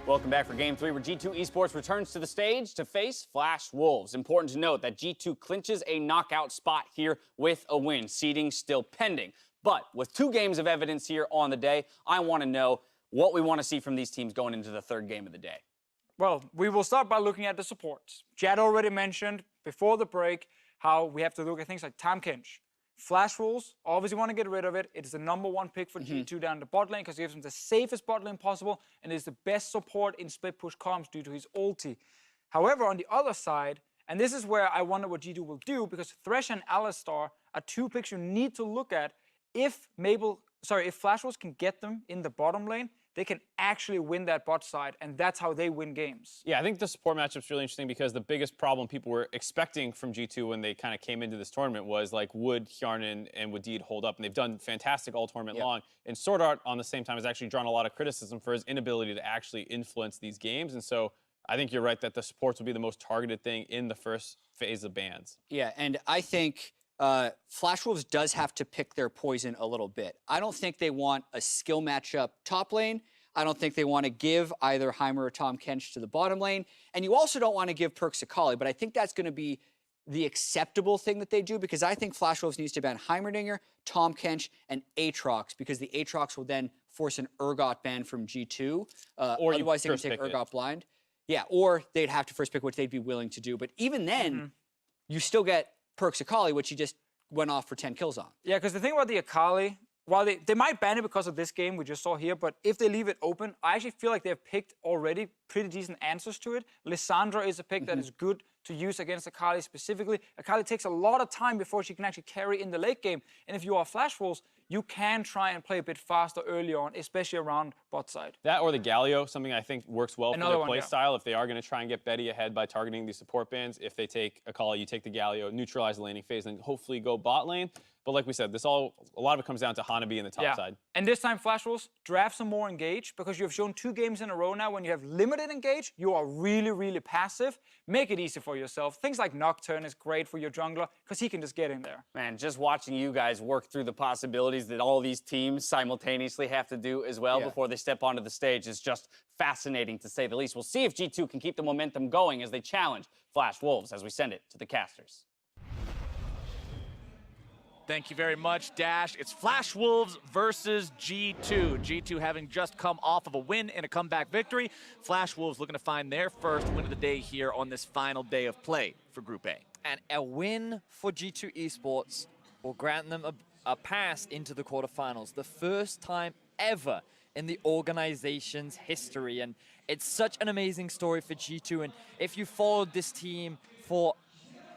Welcome back for Game 3, where G2 Esports returns to the stage to face Flash Wolves. Important to note that G2 clinches a knockout spot here with a win, seeding still pending. But with 2 games of evidence here on the day, I want to know what we want to see from these teams going into the 3rd game of the day. Well, we will start by looking at the supports. Jad already mentioned before the break how we have to look at things like Tahm Kench. Flash Wolves, obviously want to get rid of it. It is the #1 pick for G2 down the bot lane because it gives him the safest bot lane possible and is the best support in split push comms due to his ulti. However, on the other side, and this is where I wonder what G2 will do, because Thresh and Alistar are 2 picks you need to look at. If Flash Wolves can get them in the bottom lane, they can actually win that bot side, and that's how they win games. Yeah, I think the support matchup's really interesting because the biggest problem people were expecting from G2 when they kind of came into this tournament was, like, would Hjarnan and Wadid hold up? And they've done fantastic all tournament long. And Sword Art, on the same time, has actually drawn a lot of criticism for his inability to actually influence these games. And so I think you're right that the supports will be the most targeted thing in the first phase of bans. Yeah, and I think Flash Wolves does have to pick their poison a little bit. I don't think they want a skill matchup top lane. I don't think they want to give either Heimer or Tahm Kench to the bottom lane. And you also don't want to give Perks Akali, but I think that's going to be the acceptable thing that they do, because I think Flash Wolves needs to ban Heimerdinger, Tahm Kench, and Aatrox, because the Aatrox will then force an Urgot ban from G2. Or otherwise, they can take Urgot blind. Yeah, or they'd have to first pick, which they'd be willing to do. But even then, you still get Perks Akali, which he just went off for 10 kills on. Yeah, because the thing about the Akali, while they might ban it because of this game we just saw here, but if they leave it open, I actually feel like they've picked already pretty decent answers to it. Lissandra is a pick that is good to use against Akali specifically. Akali takes a lot of time before she can actually carry in the late game. And if you are Flash Wolves, you can try and play a bit faster early on, especially around bot side. That or the Galio, something I think works well for their play style. If they are going to try and get Betty ahead by targeting these support bans, if they take Akali, you take the Galio, neutralize the laning phase, and hopefully go bot lane. But like we said, a lot of it comes down to Hanabi in the top side. And this time, Flash Wolves, draft some more engage, because you have shown 2 games in a row now when you have limited engage, you are really, really passive. Make it easy for yourself. Things like Nocturne is great for your jungler, because he can just get in there. Man, just watching you guys work through the possibilities that all these teams simultaneously have to do as well before they step onto the stage is just fascinating, to say the least. We'll see if G2 can keep the momentum going as they challenge Flash Wolves as we send it to the casters. Thank you very much, Dash. It's Flash Wolves versus G2. G2 having just come off of a win and a comeback victory. Flash Wolves looking to find their first win of the day here on this final day of play for Group A. And a win for G2 Esports will grant them a pass into the quarterfinals. The first time ever in the organization's history. And it's such an amazing story for G2. And if you followed this team for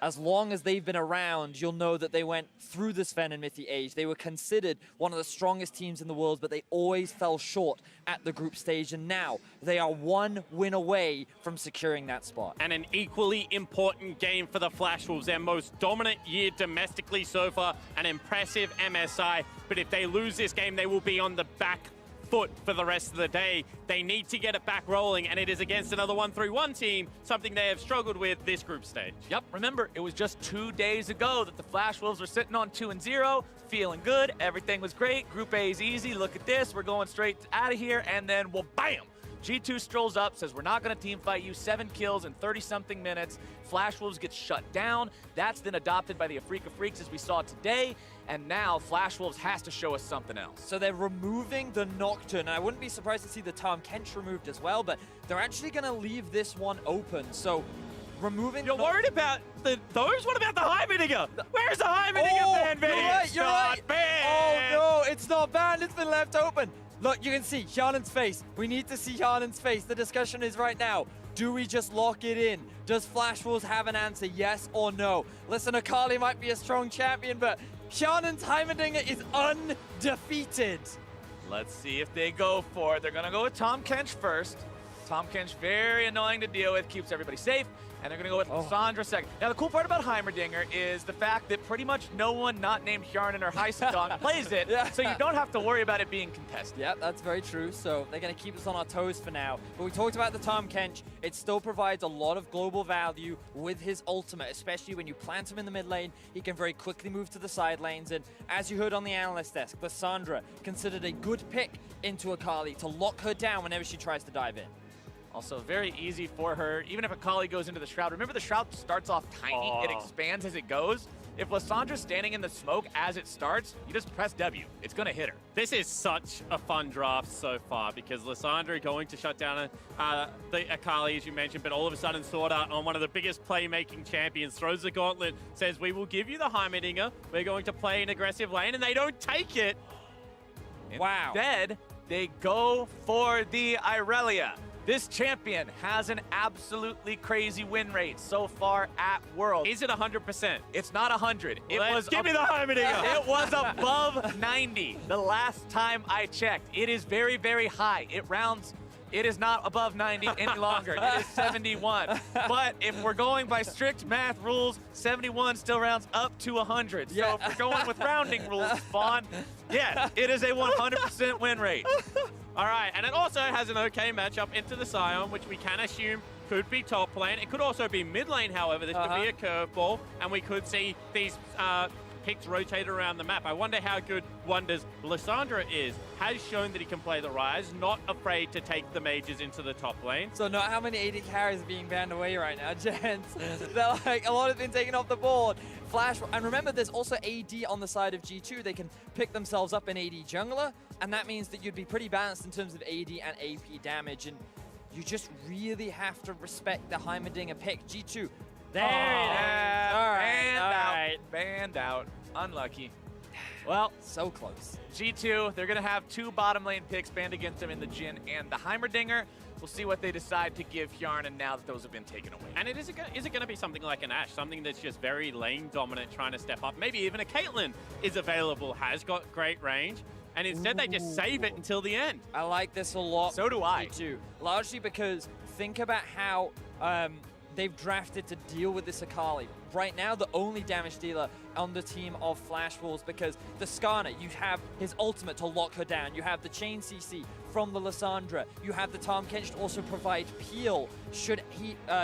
as long as they've been around, you'll know that they went through the Sven and Mithy age. They were considered one of the strongest teams in the world, but they always fell short at the group stage. And now they are 1 win away from securing that spot. And an equally important game for the Flash Wolves. Their most dominant year domestically so far, an impressive MSI. But if they lose this game, they will be on the back foot for the rest of the day. They need to get it back rolling, and it is against another 1-3-1 team, something they have struggled with this group stage. Yep, remember, it was just 2 days ago that the Flash Wolves were sitting on 2-0, feeling good, everything was great, Group A is easy, look at this, we're going straight out of here, and then, well, bam! G2 strolls up, says we're not going to team fight you, 7 kills in 30-something minutes. Flash Wolves gets shut down. That's then adopted by the Afrika Freaks as we saw today. And now Flash Wolves has to show us something else. So they're removing the Nocturne. And I wouldn't be surprised to see the Tahm Kench removed as well, but they're actually going to leave this one open. So removing... You're worried about those? What about the Heimerdinger? Where's the Heimerdinger ban? You're right. Oh, no, it's not banned. It's been left open. Look, you can see Hjarnan's face. We need to see Hjarnan's face. The discussion is right now. Do we just lock it in? Does Flash Wolves have an answer, yes or no? Listen, Akali might be a strong champion, but Hjarnan's Heimerdinger is undefeated. Let's see if they go for it. They're going to go with Tahm Kench first. Tahm Kench, very annoying to deal with, keeps everybody safe. And they're going to go with Lissandra second. Now, the cool part about Heimerdinger is the fact that pretty much no one not named Hjarnan or Heisekon plays it, so you don't have to worry about it being contested. Yeah, that's very true. So they're going to keep us on our toes for now. But we talked about the Tahm Kench. It still provides a lot of global value with his ultimate, especially when you plant him in the mid lane. He can very quickly move to the side lanes. And as you heard on the analyst desk, Lissandra considered a good pick into Akali to lock her down whenever she tries to dive in. Also, very easy for her. Even if Akali goes into the Shroud, remember the Shroud starts off tiny. It expands as it goes. If Lissandra's standing in the smoke as it starts, you just press W. It's going to hit her. This is such a fun draft so far because Lissandra going to shut down the Akali, as you mentioned, but all of a sudden Sword Art on one of the biggest playmaking champions throws the gauntlet, says, we will give you the Heimerdinger. We're going to play an aggressive lane, and they don't take it. Wow. Instead, they go for the Irelia. This champion has an absolutely crazy win rate so far at Worlds. Is it 100%? It's not 100. Give me the Heimerdinger. It was above 90 the last time I checked. It is very, very high. It rounds. It is not above 90 any longer. It is 71. But if we're going by strict math rules, 71 still rounds up to 100. So if we're going with rounding rules, Spawn, yes, it is a 100% win rate. All right, and it also has an okay matchup into the Scion, which we can assume could be top lane. It could also be mid lane, however. This could be a curveball, and we could see these picks rotate around the map. I wonder how good Wonder's Lissandra is. Has shown that he can play the Ryze, not afraid to take the mages into the top lane. So not how many AD carries are being banned away right now, gents. They're like, a lot have been taken off the board. Flash, and remember there's also AD on the side of G2. They can pick themselves up an AD jungler, and that means that you'd be pretty balanced in terms of AD and AP damage, and you just really have to respect the Heimerdinger pick. G2, there it is. All right. Banned out. Unlucky. Well, So close. G2, they're going to have 2 bottom lane picks banned against them in the Jhin and the Heimerdinger. We'll see what they decide to give Hjarnan now that those have been taken away. And is it going to be something like an Ashe, something that's just very lane dominant, trying to step up? Maybe even a Caitlyn is available, has got great range, and instead they just save it until the end. I like this a lot. So do I. Too. Largely because think about how they've drafted to deal with this Akali. Right now, the only damage dealer on the team of Flash Wolves, because the Skarner, you have his ultimate to lock her down. You have the chain CC from the Lissandra. You have the Tahm Kench to also provide peel should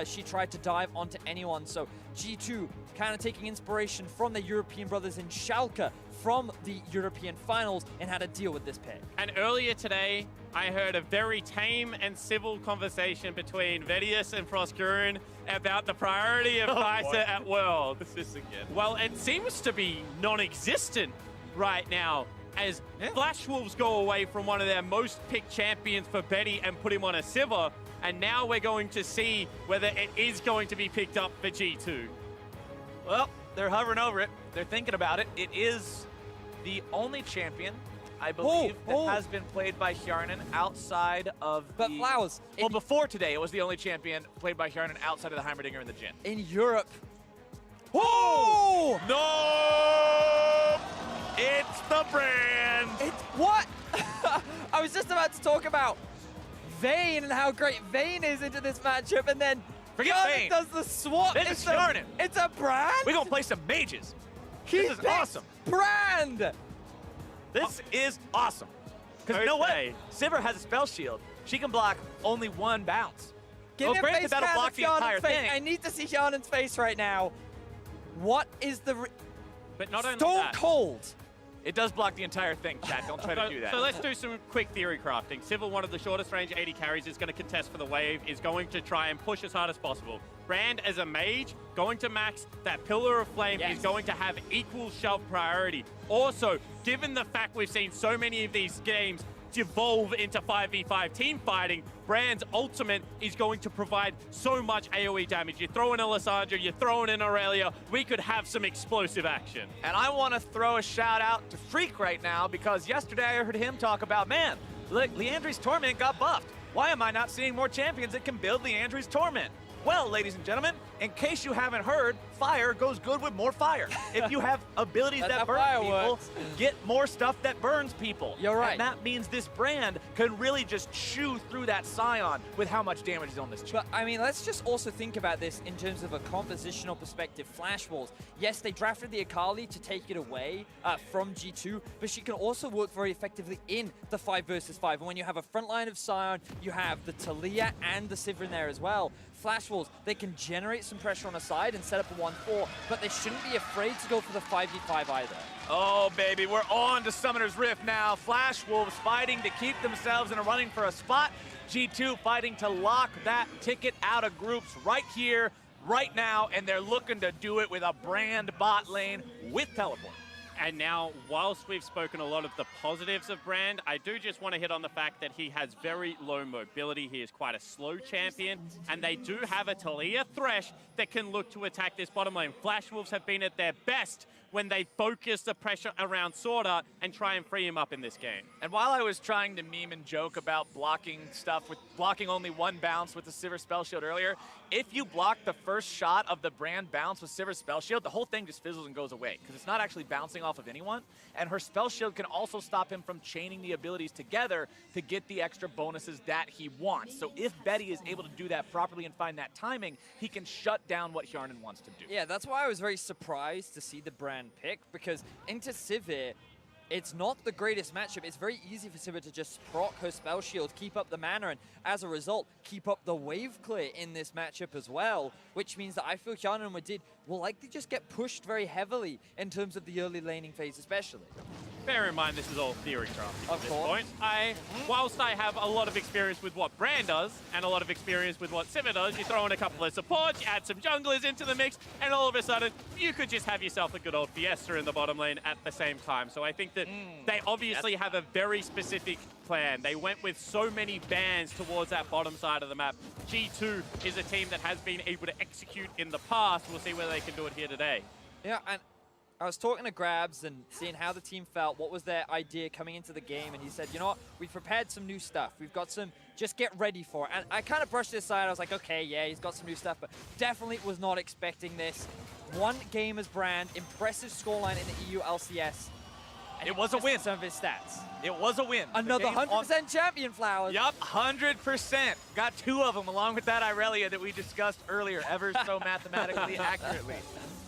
she try to dive onto anyone. So G2 kind of taking inspiration from the European brothers in Schalke from the European finals and how to deal with this pick. And earlier today, I heard a very tame and civil conversation between Vedius and Frostgurun about the priority of Kai'Sa at World. This again. Well, it seems to be non-existent right now as Flash Wolves go away from one of their most picked champions for Betty and put him on a Sivir, and now we're going to see whether it is going to be picked up for G2. Well, they're hovering over it. They're thinking about it. It is the only champion, I believe, that has been played by Hjarnan outside of But Flowers, Well, before today, it was the only champion played by Hjarnan outside of the Heimerdinger and the Jhin. in Europe. Oh! No! It's the brand! It's what? I was just about to talk about Vayne and how great Vayne is into this matchup, and then Forget Hjarnan Vayne. does the swap. This is Hjarnan. It's a brand? We're going to play some mages. He This is picks awesome. Brand! This is awesome. Because you know what? Okay. Sivir has a spell shield. She can block only 1 bounce. Give Well, me a granted, face that'll cam block of the entire Hjarnan's face. thing. I need to see Hjarnan's face right now. What is the... But not only Stone that. Cold. It does block the entire thing, chat. Don't try to do that. So let's do some quick theory crafting. Civil, one of the shortest range AD carries, is going to contest for the wave, is going to try and push as hard as possible. Brand, as a mage, going to max that Pillar of Flame, is going to have equal shelf priority. Also, given the fact we've seen so many of these games devolve into 5v5 team fighting, Brand's ultimate is going to provide so much AoE damage. You throw in a Lissandra, you throw in an Aurelia, we could have some explosive action. And I want to throw a shout out to Freak right now because yesterday I heard him talk about, man, look, Liandry's Torment got buffed. Why am I not seeing more champions that can build Liandry's Torment? Well, ladies and gentlemen, in case you haven't heard, fire goes good with more fire. If you have abilities That's that how burn fire people, works. get more stuff that burns people. You're right. And that means this brand can really just chew through that Scion with how much damage is on this chip. But, I mean, let's just also think about this in terms of a compositional perspective. Flash Wolves, yes, they drafted the Akali to take it away from G2, but she can also work very effectively in the 5 versus 5. And when you have a front line of Scion, you have the Talia and the Sivir in there as well. Flash Wolves, they can generate some pressure on a side and set up a 1-4, but they shouldn't be afraid to go for the 5v5 either. Oh, baby, we're on to Summoner's Rift now. Flash Wolves fighting to keep themselves in a running for a spot. G2 fighting to lock that ticket out of groups right here, right now, and they're looking to do it with a Brand bot lane with teleport. And now, whilst we've spoken a lot of the positives of Brand, I do just want to hit on the fact that he has very low mobility. He is quite a slow champion, and they do have a Talia Thresh that can look to attack this bottom lane. Flash Wolves have been at their best when they focus the pressure around Sword Art and try and free him up in this game. And while I was trying to meme and joke about blocking stuff with blocking only one bounce with the Sivir Spell Shield earlier, if you block the first shot of the Brand bounce with Sivir Spell Shield, the whole thing just fizzles and goes away because it's not actually bouncing off of anyone. And her Spell Shield can also stop him from chaining the abilities together to get the extra bonuses that he wants. So if Betty is able to do that properly and find that timing, he can shut down what Hjarnan wants to do. Yeah, that's why I was very surprised to see the Brand pick, because into Sivir, it's not the greatest matchup. It's very easy for Sivir to just proc her spell shield, keep up the mana, and as a result, keep up the wave clear in this matchup as well, which means that I feel Hjarnan and Wadid will likely just get pushed very heavily in terms of the early laning phase especially. Bear in mind, this is all theory crafting at Of this course. point. Whilst I have a lot of experience with what Brand does and a lot of experience with what Sivir does, you throw in a couple of supports, you add some junglers into the mix, and all of a sudden, you could just have yourself a good old Fiesta in the bottom lane at the same time. So I think that they obviously have a very specific plan. They went with so many bans towards that bottom side of the map. G2 is a team that has been able to execute in the past. We'll see whether they can do it here today. Yeah, and I was talking to Grabs and seeing how the team felt, what was their idea coming into the game, and he said, you know what, we've prepared some new stuff. We've got some, just get ready for it. And I kind of brushed it aside. I was like, okay, yeah, he's got some new stuff, but definitely was not expecting this. One game as Brand, impressive scoreline in the EU LCS. And It was a win. Some of his stats. It was a win. Another 100% champion flowers. Yup, 100%. Got two of them along with that Irelia that we discussed earlier, ever so mathematically accurately.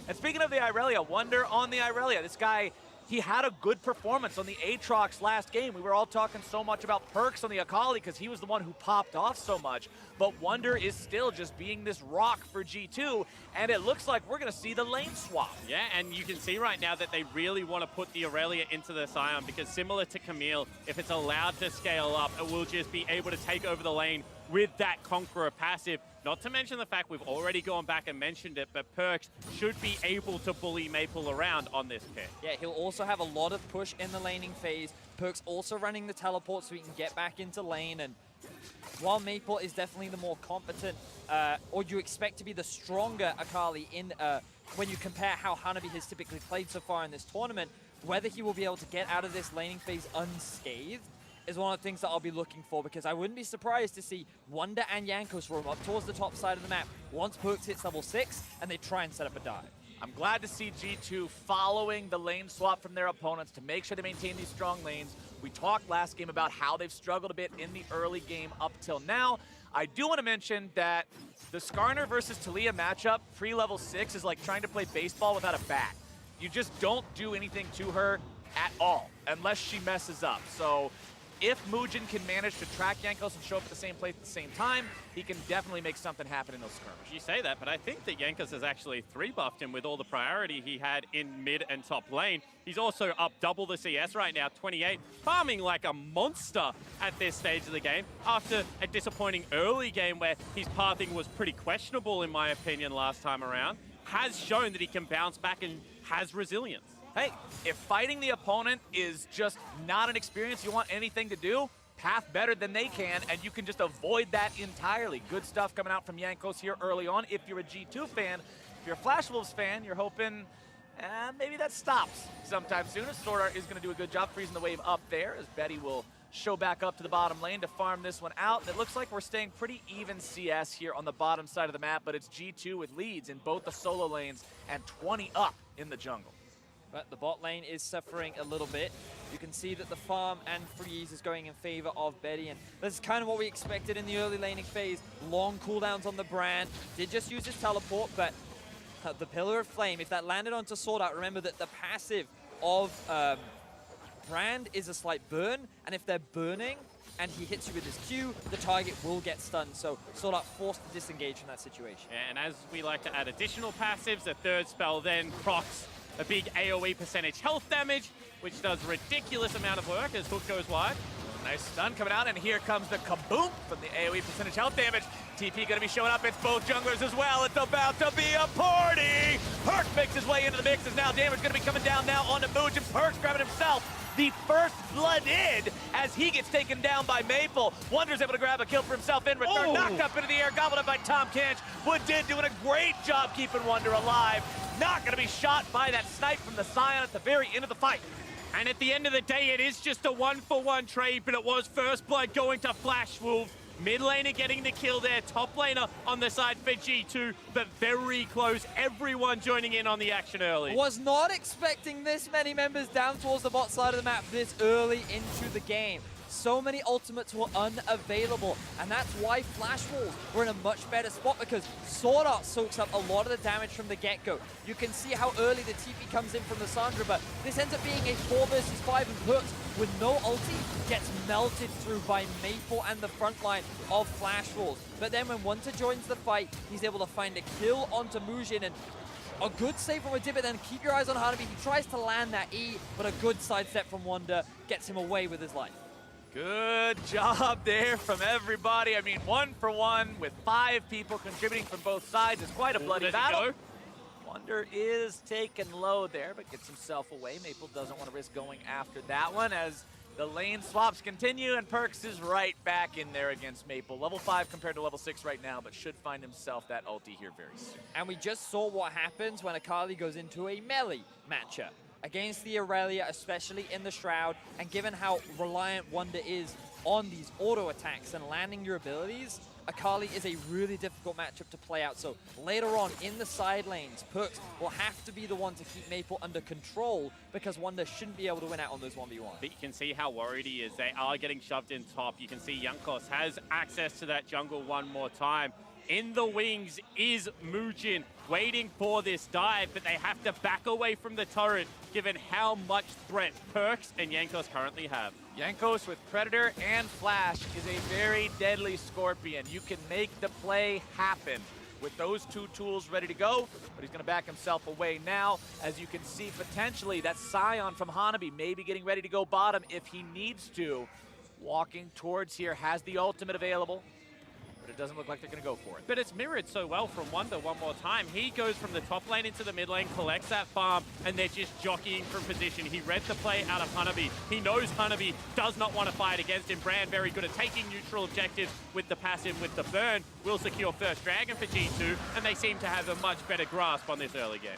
And speaking of the Irelia, Wonder on the Irelia. This guy, he had a good performance on the Aatrox last game. We were all talking so much about Perks on the Akali because he was the one who popped off so much. But Wonder is still just being this rock for G2, and it looks like we're going to see the lane swap. Yeah, and you can see right now that they really want to put the Aurelia into the Scion because similar to Camille, if it's allowed to scale up, it will just be able to take over the lane with that Conqueror passive. Not to mention the fact we've already gone back and mentioned it, but Perks should be able to bully Maple around on this pick. Yeah, he'll also have a lot of push in the laning phase. Perks also running the teleport so he can get back into lane. And while Maple is definitely the more competent, or you expect to be the stronger Akali in when you compare how Hanabi has typically played so far in this tournament, whether he will be able to get out of this laning phase unscathed is one of the things that I'll be looking for, because I wouldn't be surprised to see Wonder and Jankos roam up towards the top side of the map once Perks hits level 6 and they try and set up a dive. I'm glad to see G2 following the lane swap from their opponents to make sure they maintain these strong lanes. We talked last game about how they've struggled a bit in the early game up till now. I do want to mention that the Skarner versus Talia matchup pre-level 6 is like trying to play baseball without a bat. You just don't do anything to her at all unless she messes up. So if Muujin can manage to track Jankos and show up at the same place at the same time, he can definitely make something happen in those skirmishes. You say that, but I think that Jankos has actually 3-buffed him with all the priority he had in mid and top lane. He's also up double the CS right now, 28, farming like a monster at this stage of the game after a disappointing early game where his pathing was pretty questionable in my opinion last time around. Has shown that he can bounce back and has resilience. Hey, if fighting the opponent is just not an experience you want anything to do, path better than they can, and you can just avoid that entirely. Good stuff coming out from Jankos here early on. If you're a G2 fan, if you're a Flash Wolves fan, you're hoping maybe that stops sometime soon. Sword Art is going to do a good job freezing the wave up there, as Betty will show back up to the bottom lane to farm this one out. And it looks like we're staying pretty even CS here on the bottom side of the map, but it's G2 with leads in both the solo lanes and 20 up in the jungle. But the bot lane is suffering a little bit. You can see that the farm and freeze is going in favor of Betty, and that's kind of what we expected in the early laning phase. Long cooldowns on the Brand. Did just use his teleport, but the Pillar of Flame, if that landed onto Sword Art, remember that the passive of Brand is a slight burn, and if they're burning and he hits you with his Q, the target will get stunned. So Sword Art forced to disengage from that situation. And as we like to add additional passives, the third spell then procs a big AoE percentage health damage, which does ridiculous amount of work as Hook goes wide. Nice stun coming out, and here comes the kaboom from the AoE percentage health damage. TP gonna be showing up. It's both junglers as well. It's about to be a party. Perk makes his way into the mix as now damage gonna be coming down now onto Mooj, and Perk's grabbing himself the first blood in as he gets taken down by Maple. Wonder's able to grab a kill for himself in return. Knocked up into the air, gobbled up by Tom Kench. Wood did doing a great job keeping Wonder alive. Not gonna be shot by that snipe from the Scion at the very end of the fight. And at the end of the day, it is just a 1-for-1 trade, but it was first blood going to Flash Wolves. Mid laner getting the kill there, top laner on the side for G2, but very close. Everyone joining in on the action early. Was not expecting this many members down towards the bot side of the map this early into the game. So many ultimates were unavailable, and that's why Flash Wolves were in a much better spot, because Sword Art soaks up a lot of the damage from the get-go. You can see how early the TP comes in from the Sandra, but this ends up being a 4 versus 5, and Perks, with no ulti, gets melted through by Maple and the front line of Flash Wolves. But then when Wonder joins the fight, he's able to find a kill onto Mujin, and a good save from Adib, then keep your eyes on Hanabi. He tries to land that E, but a good sidestep from Wonder gets him away with his life. Good job there from everybody. I mean, 1-for-1 with 5 people contributing from both sides. It's quite a bloody battle. Wonder is taken low there, but gets himself away. Maple doesn't want to risk going after that one as the lane swaps continue, and Perks is right back in there against Maple. Level 5 compared to level 6 right now, but should find himself that ulti here very soon. And we just saw what happens when Akali goes into a melee matchup against the Aurelia, especially in the Shroud, and given how reliant Wonder is on these auto attacks and landing your abilities, Akali is a really difficult matchup to play out. So later on in the side lanes, Perks will have to be the one to keep Maple under control, because Wonder shouldn't be able to win out on those 1v1. But you can see how worried he is. They are getting shoved in top. You can see Jankos has access to that jungle one more time. In the wings is Mujin, waiting for this dive, but they have to back away from the turret, given how much threat Perks and Jankos currently have. Jankos with Predator and Flash is a very deadly Scorpion. You can make the play happen with those two tools ready to go, but he's going to back himself away now. As you can see, potentially that Scion from Hanabi maybe getting ready to go bottom if he needs to. Walking towards here, has the ultimate available, but it doesn't look like they're going to go for it. But it's mirrored so well from Wonder one more time. He goes from the top lane into the mid lane, collects that farm, and they're just jockeying for position. He read the play out of Hanabi. He knows Hanabi does not want to fight against him. Brand very good at taking neutral objectives with the passive, with the burn. Will secure first dragon for G2, and they seem to have a much better grasp on this early game.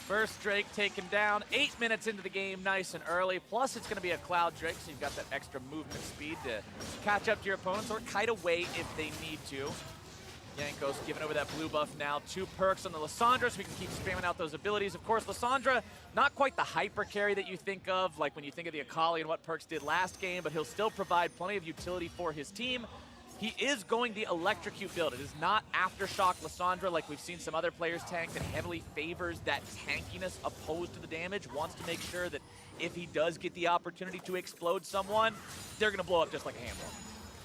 First Drake taken down, 8 minutes into the game, nice and early. Plus, it's going to be a Cloud Drake, so you've got that extra movement speed to catch up to your opponents or kite away if they need to. Jankos giving over that blue buff now. 2 perks on the Lissandra, so we can keep spamming out those abilities. Of course, Lissandra, not quite the hyper carry that you think of, like when you think of the Akali and what Perks did last game, but he'll still provide plenty of utility for his team. He is going the Electrocute build. It is not Aftershock Lissandra like we've seen some other players tank that heavily favors that tankiness opposed to the damage, wants to make sure that if he does get the opportunity to explode someone, they're going to blow up just like a handle.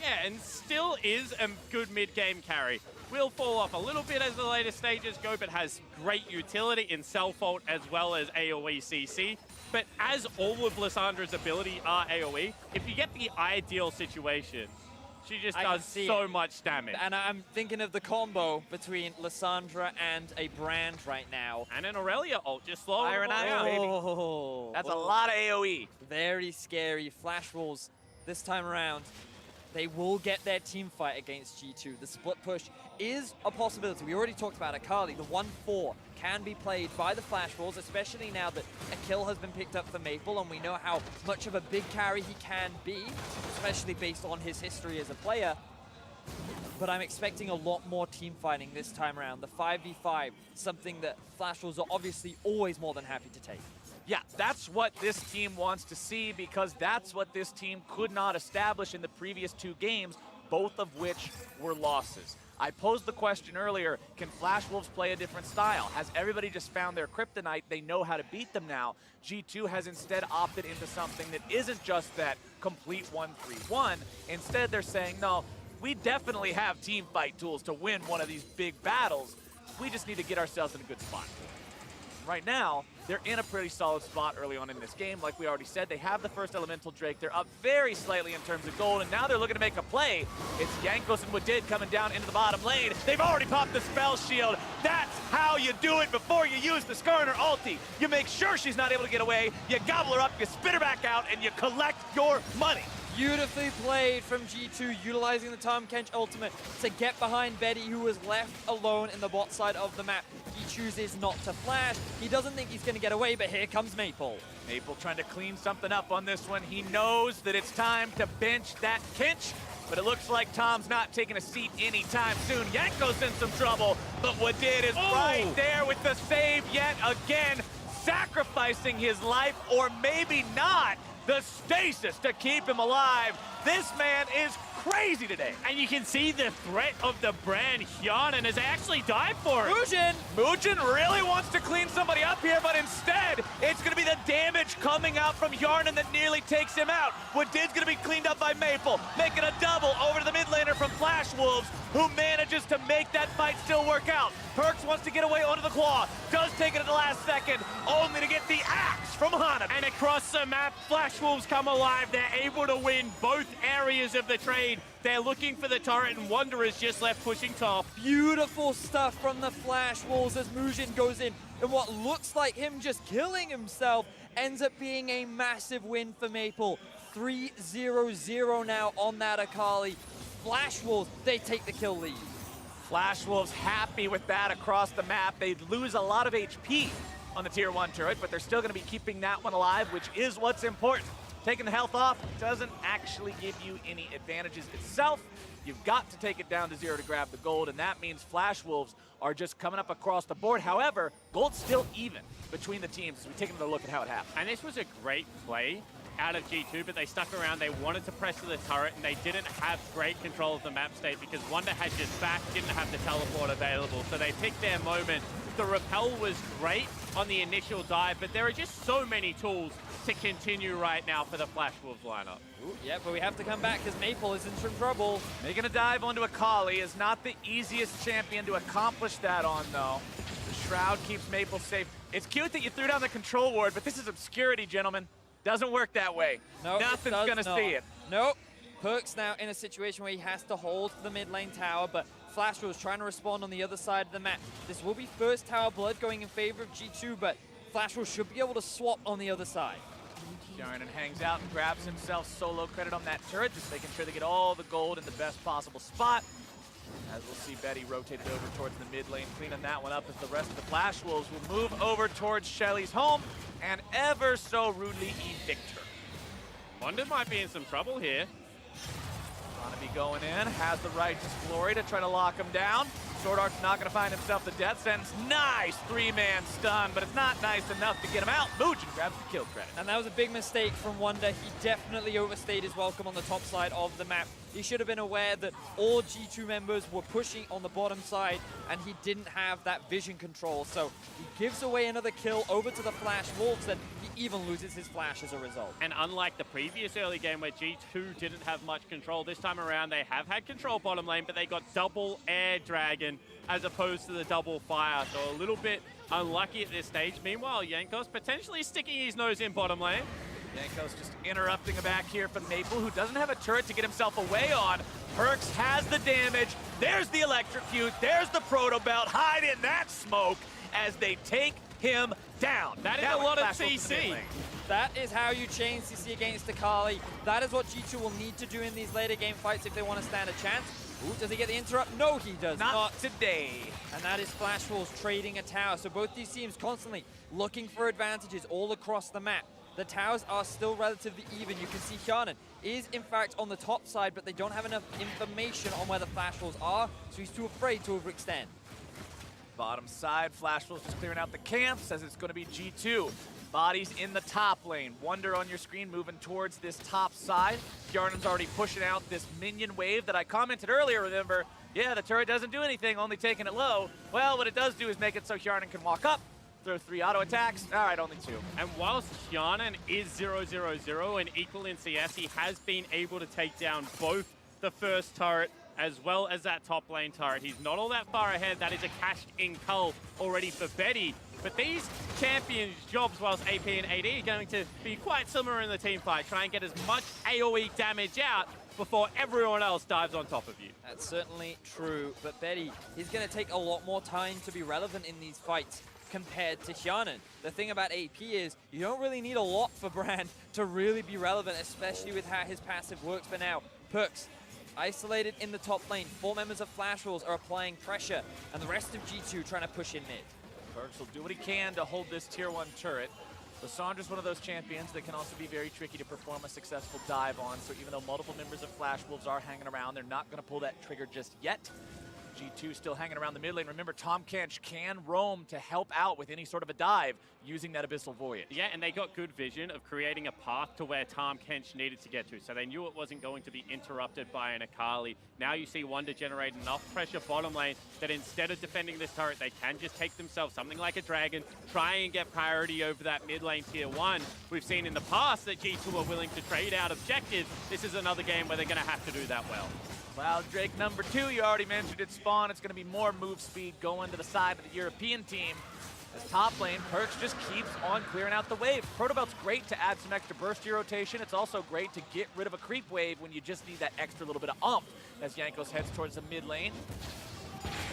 Yeah, and still is a good mid-game carry. Will fall off a little bit as the later stages go, but has great utility in self-ult as well as AoE CC. But as all of Lissandra's ability are AoE, if you get the ideal situation, she just does so much damage. And I'm thinking of the combo between Lissandra and a Brand right now. And an Aurelia ult, just slow Iron Eyes, down. baby. Oh, That's a lot of AoE. very scary. Flash Wolves this time around. They will get their team fight against G2. The split push is a possibility. We already talked about Akali. The 1-4 can be played by the Flash Wolves, especially now that a kill has been picked up for Maple, and we know how much of a big carry he can be, especially based on his history as a player. But I'm expecting a lot more team fighting this time around. The 5v5, something that Flash Wolves are obviously always more than happy to take. Yeah, that's what this team wants to see, because that's what this team could not establish in the previous 2 games, both of which were losses. I posed the question earlier, can Flash Wolves play a different style? Has everybody just found their kryptonite? They know how to beat them now. G2 has instead opted into something that isn't just that complete 1-3-1. Instead, they're saying, no, we definitely have team fight tools to win one of these big battles. We just need to get ourselves in a good spot. Right now, they're in a pretty solid spot early on in this game. Like we already said, they have the first Elemental Drake. They're up very slightly in terms of gold, and now they're looking to make a play. It's Jankos and Wadid coming down into the bottom lane. They've already popped the spell shield. That's how you do it before you use the Skarner ulti. You make sure she's not able to get away, you gobble her up, you spit her back out, and you collect your money. Beautifully played from G2, utilizing the Tom Kench ultimate to get behind Betty, who was left alone in the bot side of the map. He chooses not to flash. He doesn't think he's going to get away, but here comes Maple. Maple trying to clean something up on this one. He knows that it's time to bench that Kench, but it looks like Tom's not taking a seat anytime soon. Yanko's in some trouble, but Wadid is right there with the save yet again, sacrificing his life, or maybe not, the stasis to keep him alive. This man is crazy today. And you can see the threat of the brand. Hjarnan has actually died for it. Mugen really wants to clean somebody up here, but instead, it's going to be the damage coming out from Hjarnan that nearly takes him out. Wadid's going to be cleaned up by Maple, making a double over to the mid laner from Flash Wolves, who manages to make that fight still work out. Perks wants to get away onto the claw, does take it at the last second, only to get the axe from Hana. And across the map, Flash Wolves come alive. They're able to win both areas of the trade. They're looking for the turret, and Wanderer's just left pushing top. Beautiful stuff from the Flash Wolves as Mugen goes in. And what looks like him just killing himself ends up being a massive win for Maple. 3-0-0 now on that Akali. Flash Wolves, they take the kill lead. Flash Wolves happy with that across the map. They lose a lot of HP on the tier 1 turret, but they're still going to be keeping that one alive, which is what's important. Taking the health off doesn't actually give you any advantages itself. You've got to take it down to 0 to grab the gold, and that means Flash Wolves are just coming up across the board. However, gold's still even between the teams as we take another look at how it happened. And this was a great play out of G2, but they stuck around. They wanted to press to the turret, and they didn't have great control of the map state because Wonder had just back, didn't have the teleport available, so they picked their moment. The repel was great on the initial dive, but there are just so many tools to continue right now for the Flash Wolves lineup. Yeah, but we have to come back because Maple is in some trouble. Making a dive onto Akali is not the easiest champion to accomplish that on, though. The Shroud keeps Maple safe. It's cute that you threw down the control ward, but this is obscurity, gentlemen. Doesn't work that way. No, Nothing's gonna see it. Nope. Perk's now in a situation where he has to hold the mid lane tower, but Flash was trying to respond on the other side of the map. This will be first tower blood going in favor of G2, but Flash should be able to swap on the other side. Hjarnan hangs out and grabs himself solo credit on that turret, just making sure they get all the gold in the best possible spot. As we'll see Betty rotated over towards the mid lane, cleaning that one up as the rest of the Flash Wolves will move over towards Shelly's home and ever so rudely evict her. Wonder might be in some trouble here. Gonna be going in, has the Righteous Glory to try to lock him down. Sword Art's not gonna find himself the death sentence. Nice 3-man stun, but it's not nice enough to get him out. Mugen grabs the kill credit. And that was a big mistake from Wonder. He definitely overstayed his welcome on the top side of the map. He should have been aware that all G2 members were pushing on the bottom side, and he didn't have that vision control. So he gives away another kill over to the Flash Wolves, and he even loses his flash as a result. And unlike the previous early game where G2 didn't have much control, this time around they have had control bottom lane, but they got double air dragon as opposed to the double fire. So a little bit unlucky at this stage. Meanwhile, Jankos potentially sticking his nose in bottom lane. Jankos just interrupting a back here from Maple, who doesn't have a turret to get himself away on. Perks has the damage. There's the electrocute. There's the proto belt. Hide in that smoke as they take him down. That is a lot of CC. That is how you chain CC against Akali. That is what G2 will need to do in these later game fights if they want to stand a chance. Ooh, does he get the interrupt? No, he does not. Today. And that is Flash Wolves trading a tower. So both these teams constantly looking for advantages all across the map. The towers are still relatively even. You can see Hjarnan is in fact on the top side, but they don't have enough information on where the Flash Wolves are, so he's too afraid to overextend. Bottom side, Flash Wolves just clearing out the camp, says it's going to be G2. Bodies in the top lane. Wonder on your screen moving towards this top side. Hjarnan's already pushing out this minion wave that I commented earlier, remember? Yeah, the turret doesn't do anything, only taking it low. Well, what it does do is make it so Hjarnan can walk up, throw 3 auto attacks. All right, only 2. And whilst Hjarnan is 0-0-0 and equal in CS, he has been able to take down both the first turret as well as that top lane turret. He's not all that far ahead. That is a cashed in cull already for Betty. But these champions' jobs, whilst AP and AD are going to be quite similar in the team fight, try and get as much AoE damage out before everyone else dives on top of you. That's certainly true, but Betty, he's going to take a lot more time to be relevant in these fights compared to Hjarnan. The thing about AP is you don't really need a lot for Brand to really be relevant, especially with how his passive works. But now, Perks, isolated in the top lane, 4 members of Flash Wolves are applying pressure, and the rest of G2 trying to push in mid. Perks will do what he can to hold this tier 1 turret. Lissandra's one of those champions that can also be very tricky to perform a successful dive on, so even though multiple members of Flash Wolves are hanging around, they're not going to pull that trigger just yet. G2 still hanging around the mid lane. Remember, Tahm Kench can roam to help out with any sort of a dive using that Abyssal Voyage. Yeah, and they got good vision of creating a path to where Tahm Kench needed to get to, so they knew it wasn't going to be interrupted by an Akali. Now you see Wonder generate enough pressure bottom lane that instead of defending this turret, they can just take themselves something like a dragon, try and get priority over that mid lane tier 1. We've seen in the past that G2 are willing to trade out objectives. This is another game where they're going to have to do that well. Cloud Drake number 2, you already mentioned it, Spawn. It's going to be more move speed going to the side of the European team. As top lane, Perks just keeps on clearing out the wave. Protobelt's great to add some extra burst to your rotation. It's also great to get rid of a creep wave when you just need that extra little bit of umph as Jankos heads towards the mid lane.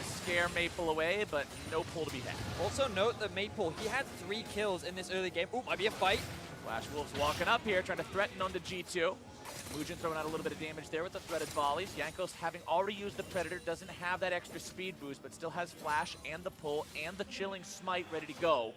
Scare Maple away, but no pull to be had. Also note that Maple, he had 3 kills in this early game. Ooh, might be a fight. Flash Wolves walking up here, trying to threaten onto G2. Mugen throwing out a little bit of damage there with the threaded volleys. Jankos, having already used the Predator, doesn't have that extra speed boost, but still has Flash and the pull and the Chilling Smite ready to go.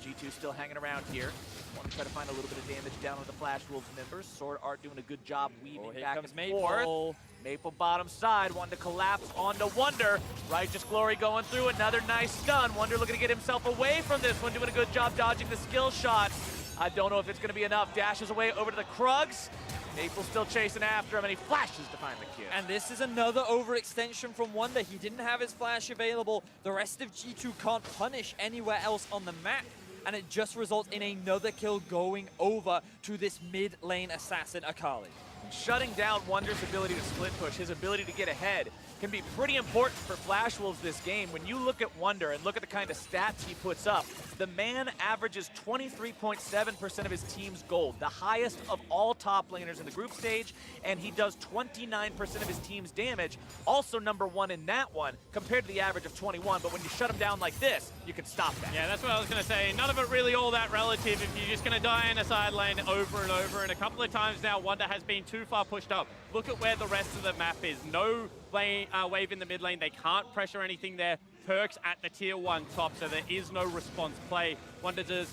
G2 still hanging around here. Want to try to find a little bit of damage down with the Flash Wolves members. Sword Art doing a good job weaving back and forth. Maple bottom side, wanting to collapse onto Wonder. Righteous Glory going through, another nice stun. Wonder looking to get himself away from this one, doing a good job dodging the skill shot. I don't know if it's going to be enough. Dashes away over to the Krugs. Maple still chasing after him, and he flashes to find the kill. And this is another overextension from Wonder. He didn't have his flash available. The rest of G2 can't punish anywhere else on the map, and it just results in another kill going over to this mid lane assassin, Akali. Shutting down Wonder's ability to split push, his ability to get ahead, can be pretty important for Flash Wolves this game. When you look at Wonder and look at the kind of stats he puts up, the man averages 23.7% of his team's gold, the highest of all top laners in the group stage, and he does 29% of his team's damage, also number 1 in that one, compared to the average of 21. But when you shut him down like this, you can stop that. Yeah, that's what I was going to say. None of it really all that relative if you're just going to die in a side lane over and over. And a couple of times now, Wonder has been too far pushed up. Look at where the rest of the map is. No lane, wave in the mid lane. They can't pressure anything there. Perks at the tier 1 top, so there is no response play. Wonder does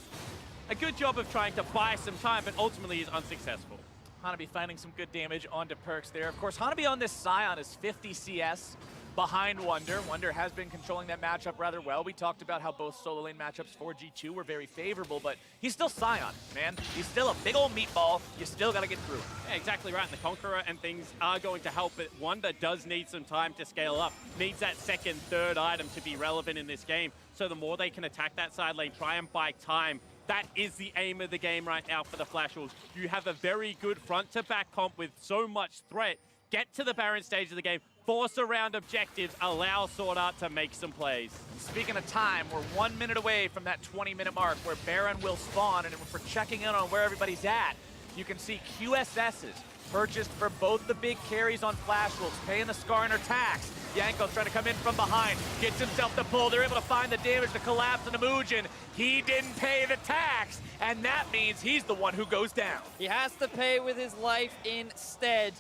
a good job of trying to buy some time, but ultimately is unsuccessful. Hanabi finding some good damage onto Perks there. Of course, Hanabi on this Scion is 50 CS behind Wonder. Wonder has been controlling that matchup rather well. We talked about how both solo lane matchups for G2 were very favorable, but he's still Scion, man. He's still a big old meatball. You still got to get through him. Yeah, exactly right. And the Conqueror and things are going to help, but Wonder does need some time to scale up. Needs that second, third item to be relevant in this game. So the more they can attack that side lane, try and buy time. That is the aim of the game right now for the Flash Wolves. You have a very good front-to-back comp with so much threat. Get to the Baron stage of the game, force around objectives, allow Sword Art to make some plays. Speaking of time, we're 1 minute away from that 20-minute mark where Baron will spawn, and if we're checking in on where everybody's at, you can see QSSs purchased for both the big carries on Flash Wolves, paying the Skarner tax. Jankos trying to come in from behind, gets himself the pull. They're able to find the damage, the collapse into Mugen. He didn't pay the tax, and that means he's the one who goes down. He has to pay with his life instead,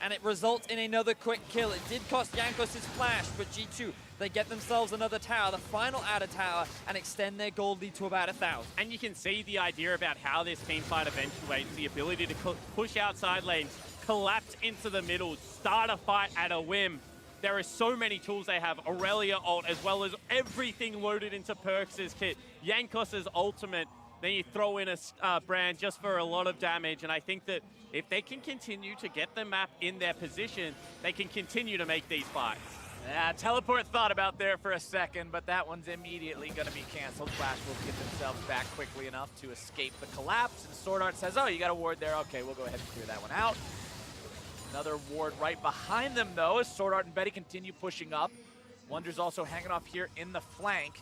and it results in another quick kill. It did cost Jankos his flash, but G2, they get themselves another tower, the final outer tower, and extend their gold lead to about 1,000. And you can see the idea about how this team fight eventuates, the ability to push outside lanes, collapse into the middle, start a fight at a whim. There are so many tools they have. Aurelia ult, as well as everything loaded into Perks' kit. Jankos' ultimate. Then you throw in a Brand just for a lot of damage. And I think that if they can continue to get the map in their position, they can continue to make these fights. Yeah, teleport thought about there for a second, but that one's immediately going to be canceled. Flash will get themselves back quickly enough to escape the collapse. And Sword Art says, oh, you got a ward there. Okay, we'll go ahead and clear that one out. Another ward right behind them, though, as Sword Art and Betty continue pushing up. Wonder's also hanging off here in the flank.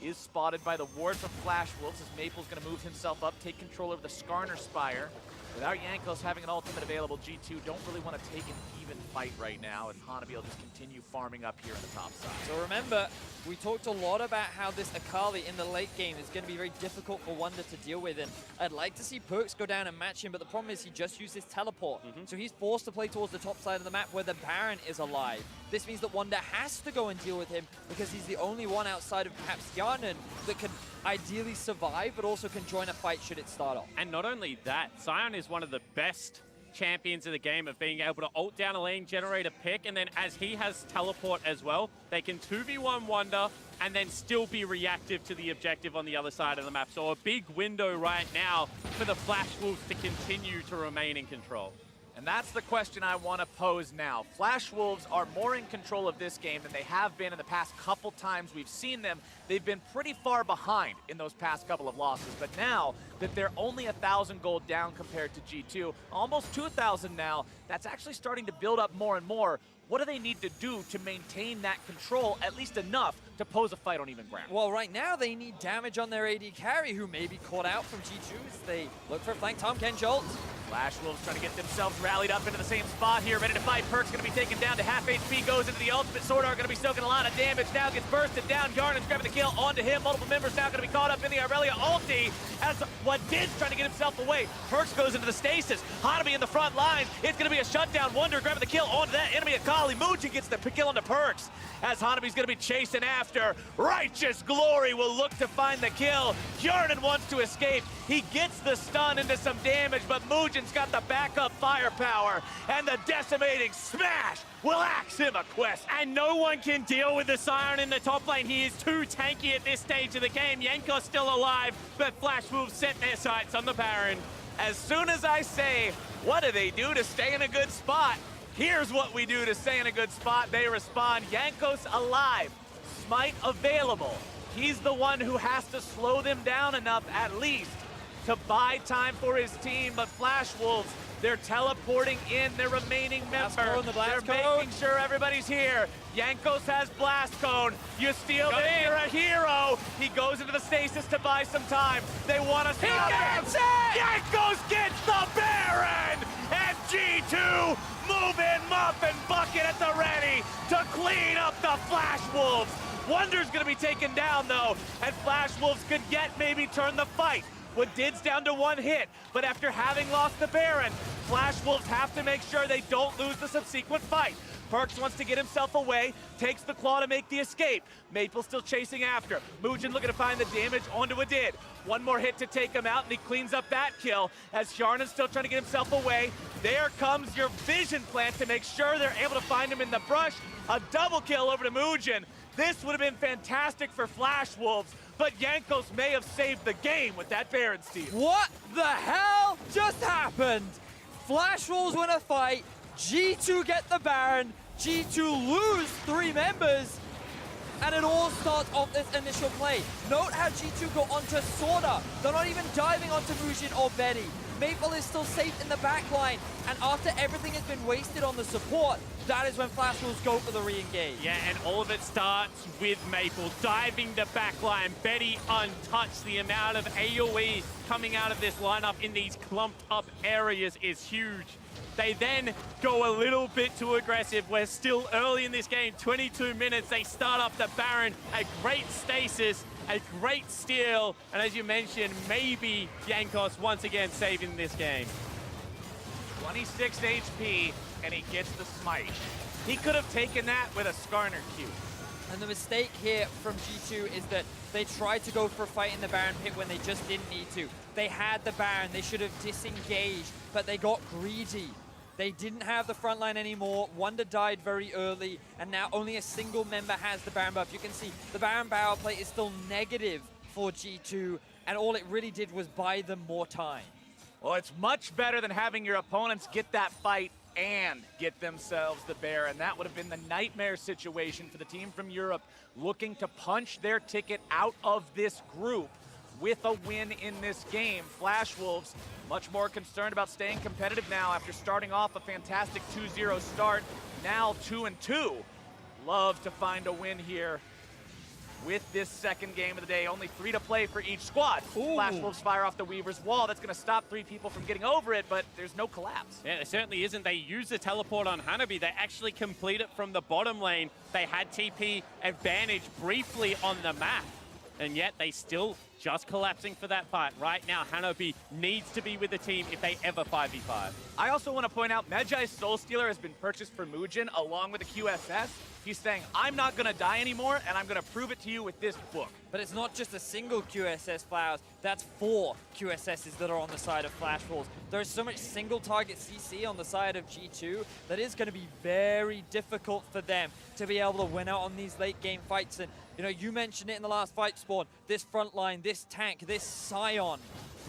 is spotted by the ward from Flash Wolves as Maple's going to move himself up, take control over the Skarner Spire. Without Jankos having an ultimate available, G2 don't really want to take an even fight right now, if Hanabi will just continue farming up here on the top side. So remember, we talked a lot about how this Akali in the late game is going to be very difficult for Wonder to deal with, and I'd like to see Perks go down and match him, but the problem is he just used his teleport. So he's forced to play towards the top side of the map where the Baron is alive. This means that Wonder has to go and deal with him because he's the only one outside of perhaps Yarnan that can ideally survive, but also can join a fight should it start off. And not only that, Sion is one of the best champions of the game of being able to ult down a lane, generate a pick, and then as he has teleport as well, they can 2v1 Wonder and then still be reactive to the objective on the other side of the map. So a big window right now for the Flash Wolves to continue to remain in control. And that's the question I want to pose now. Flash Wolves are more in control of this game than they have been in the past couple times we've seen them. They've been pretty far behind in those past couple of losses, but now that they're only 1,000 gold down compared to G2, almost 2,000 now, that's actually starting to build up more and more. What do they need to do to maintain that control, at least enough to pose a fight on even ground? Well, right now they need damage on their AD carry, who may be caught out from G2 as they look for a flank. Tahm Kench ult. Flash Wolves trying to get themselves rallied up into the same spot here, ready to fight. Perk's going to be taken down to half HP, goes into the ultimate. Sword Art going to be soaking a lot of damage, now gets bursted down. Yarnan's grabbing the kill onto him. Multiple members now going to be caught up in the Irelia ulti as what Did's trying to get himself away. Perks goes into the stasis. Hanabi in the front line. It's going to be a shutdown. Wonder grabbing the kill onto that enemy Akali. Muji gets the kill onto Perks as Hanabi's going to be chasing after. Righteous Glory will look to find the kill. Yarnan wants to escape. He gets the stun into some damage, but Mujin's got the backup firepower, and the decimating smash will axe him a quest. And no one can deal with the Sion in the top lane. He is too tanky at this stage of the game. Jankos still alive, but Flash Wolves set their sights on the Baron. As soon as I say, what do they do to stay in a good spot? Here's what we do to stay in a good spot. They respond. Jankos alive. Smite available. He's the one who has to slow them down enough, at least, to buy time for his team. But Flash Wolves, they're teleporting in their remaining member. They're making sure everybody's here. Jankos has Blast Cone. You steal it, you're a hero. He goes into the stasis to buy some time. They want to stop him. Jankos gets the Baron! And G2 move in, muff, and bucket at the ready to clean up the Flash Wolves. Wonder's gonna be taken down though, and Flash Wolves could yet maybe turn the fight. With Did's down to one hit, but after having lost the Baron, Flash Wolves have to make sure they don't lose the subsequent fight. Perks wants to get himself away, takes the claw to make the escape. Maple still chasing after. Mujin looking to find the damage onto a Did. One more hit to take him out, and he cleans up that kill as Yarnan's still trying to get himself away. There comes your vision plant to make sure they're able to find him in the brush. A double kill over to Mujin. This would have been fantastic for Flash Wolves, but Jankos may have saved the game with that Baron steal. What the hell just happened? Flash Wolves win a fight, G2 get the Baron, G2 lose 3 members, and it all starts off this initial play. Note how G2 go onto Sorda. They're not even diving onto Mujin or Betty. Maple is still safe in the back line, and after everything has been wasted on the support, that is when Flash Wolves go for the re-engage. Yeah, and all of it starts with Maple diving the backline. Betty untouched. The amount of AoE coming out of this lineup in these clumped up areas is huge. They then go a little bit too aggressive. We're still early in this game, 22 minutes. They start up the Baron, a great stasis, a great steal, and as you mentioned, maybe Jankos once again saving this game. 26 HP, and he gets the smite. He could have taken that with a Skarner Q. And the mistake here from G2 is that they tried to go for a fight in the Baron pit when they just didn't need to. They had the Baron, they should have disengaged, but they got greedy. They didn't have the front line anymore. Wonder died very early, and now only a single member has the Baron buff. You can see the Baron power play is still negative for G2, and all it really did was buy them more time. Well, it's much better than having your opponents get that fight and get themselves the Baron. That would have been the nightmare situation for the team from Europe, looking to punch their ticket out of this group with a win in this game. Flash Wolves much more concerned about staying competitive now after starting off a fantastic 2-0 start. Now 2-2. Love to find a win here with this second game of the day. Only 3 to play for each squad. Flash Wolves fire off the Weaver's wall. That's going to stop 3 people from getting over it, but there's no collapse. Yeah, there certainly isn't. They use the teleport on Hanabi. They actually complete it from the bottom lane. They had TP advantage briefly on the map, and yet they still just collapsing for that fight. Right now, Hanabi needs to be with the team if they ever 5v5. I also want to point out Medjai's Soul Stealer has been purchased for Mugen along with the QSS. He's saying, I'm not going to die anymore, and I'm going to prove it to you with this book. But it's not just a single QSS Flowers, that's 4 QSSs that are on the side of Flash Wolves. There's so much single target CC on the side of G2 that is going to be very difficult for them to be able to win out on these late game fights. And you know, you mentioned it in the last fight, Spawn, this front line, this tank, this Scion.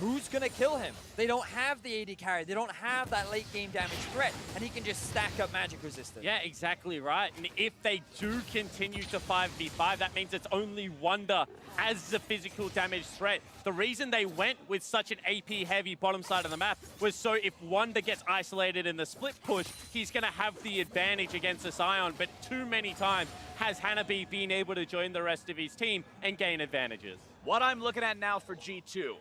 Who's going to kill him? They don't have the AD carry. They don't have that late game damage threat, and he can just stack up magic resistance. Yeah, exactly right. And if they do continue to 5v5, that means it's only Wonder as the physical damage threat. The reason they went with such an AP-heavy bottom side of the map was so if Wonder gets isolated in the split push, he's going to have the advantage against the Scion. But too many times has Hanabi been able to join the rest of his team and gain advantages. What I'm looking at now for G2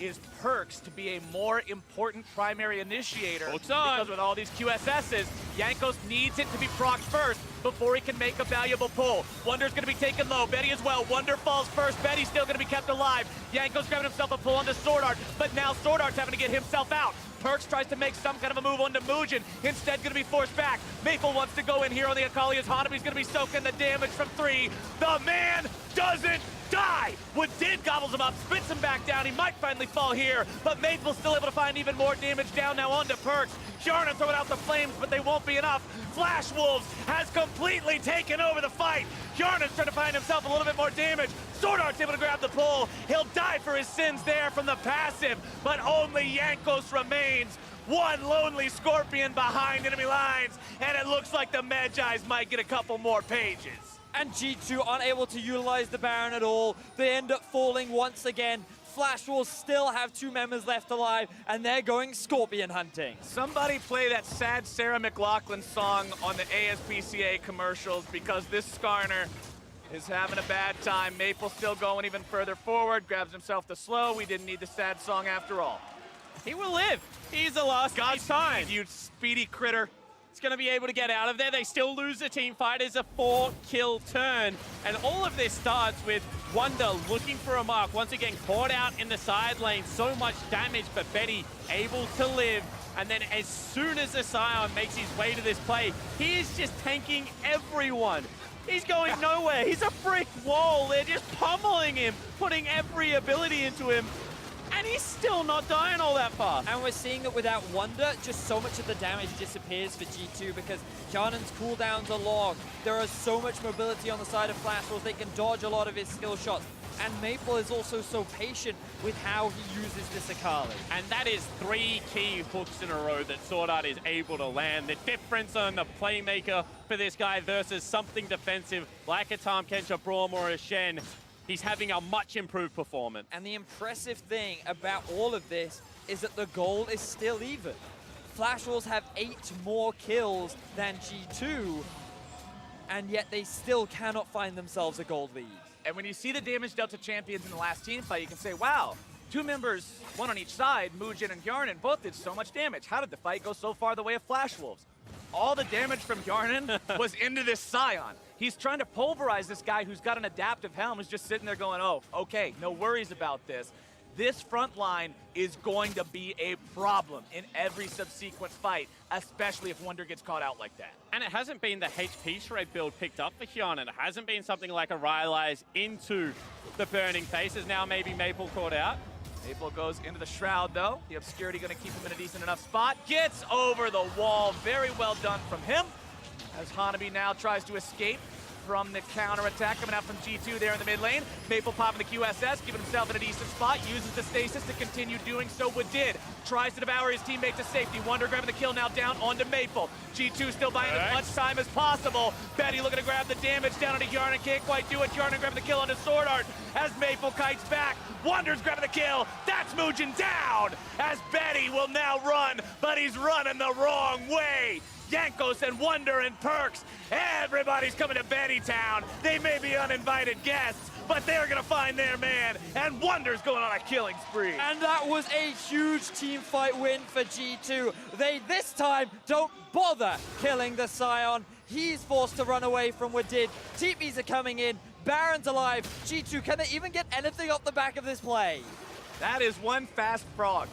is Perks to be a more important primary initiator. Hooks on. Because with all these QSSs, Jankos needs it to be procced first before he can make a valuable pull. Wonder's going to be taken low. Betty as well. Wonder falls first. Betty's still going to be kept alive. Jankos grabbing himself a pull onto Sword Art, but now Sword Art's having to get himself out. Perks tries to make some kind of a move onto Mugen. Instead, going to be forced back. Maple wants to go in here on the Akali as Hanabi's going to be soaking the damage from 3. The man doesn't die! Woodid gobbles him up, spits him back down. He might finally fall here, but Maple's still able to find even more damage down now onto Perks. Jarna throwing out the flames, but they won't be enough. Flash Wolves has completely taken over the fight. Jarna's trying to find himself a little bit more damage. Sword Art's able to grab the pull. He'll die for his sins there from the passive, but only Jankos remains. One lonely Scorpion behind enemy lines, and it looks like the Medjais might get a couple more pages. And G2 unable to utilize the Baron at all. They end up falling once again. Flash will still have 2 members left alive, and they're going Scorpion hunting. Somebody play that sad Sarah McLachlan song on the ASPCA commercials, because this Skarner is having a bad time. Maple still going even further forward, grabs himself the slow. We didn't need the sad song after all. He will live. He's the last God's time. You speedy critter. He's going to be able to get out of there. They still lose the team fight. It's a 4-kill turn. And all of this starts with Wonder looking for a mark. Once again, caught out in the side lane. So much damage, but Betty able to live. And then as soon as the Scion makes his way to this play, he is just tanking everyone. He's going nowhere. He's a brick wall. They're just pummeling him, putting every ability into him. And he's still not dying all that fast. And we're seeing that without Wonder, just so much of the damage disappears for G2 because Jarnan's cooldowns are long. There is so much mobility on the side of Flash Wolves. They can dodge a lot of his skill shots. And Maple is also so patient with how he uses this Akali. And that is 3 key hooks in a row that Sword Art is able to land. The difference on the playmaker for this guy versus something defensive like a Tahm Kench, a Braum, or a Shen. He's having a much improved performance. And the impressive thing about all of this is that the goal is still even. Flash Wolves have 8 more kills than G2, and yet they still cannot find themselves a gold lead. And when you see the damage dealt to champions in the last team fight, you can say, wow, 2 members, 1 on each side, Mugen and Yarnan, both did so much damage. How did the fight go so far the way of Flash Wolves? All the damage from Yarnan was into this Scion. He's trying to pulverize this guy who's got an adaptive helm, who's just sitting there going, oh, okay, no worries about this. This front line is going to be a problem in every subsequent fight, especially if Wonder gets caught out like that. And it hasn't been the HP shred build picked up for Hyanan. It hasn't been something like a Rylai's into the Burning Faces. Now maybe Maple caught out. Maple goes into the Shroud, though. The Obscurity going to keep him in a decent enough spot. Gets over the wall. Very well done from him. As Hanabi now tries to escape from the counterattack coming out from G2 there in the mid lane. Maple popping the QSS, giving himself in a decent spot, uses the stasis to continue doing so. Woodid tries to devour his teammate to safety. Wonder grabbing the kill now down onto Maple. G2 still buying as much time as possible. Betty looking to grab the damage down onto Yarnan, can't quite do it. Yarnan grabbing the kill onto Sword Art as Maple kites back. Wonder's grabbing the kill. That's Mugen down as Betty will now run, but he's running the wrong way. Yankos and Wonder and Perks, everybody's coming to Betty Town. They may be uninvited guests, but they're gonna find their man, and Wonder's going on a killing spree. And that was a huge team fight win for G2. They, this time, don't bother killing the Scion. He's forced to run away from Wadid. TPs are coming in. Baron's alive. G2, can they even get anything off the back of this play? That is one fast frog.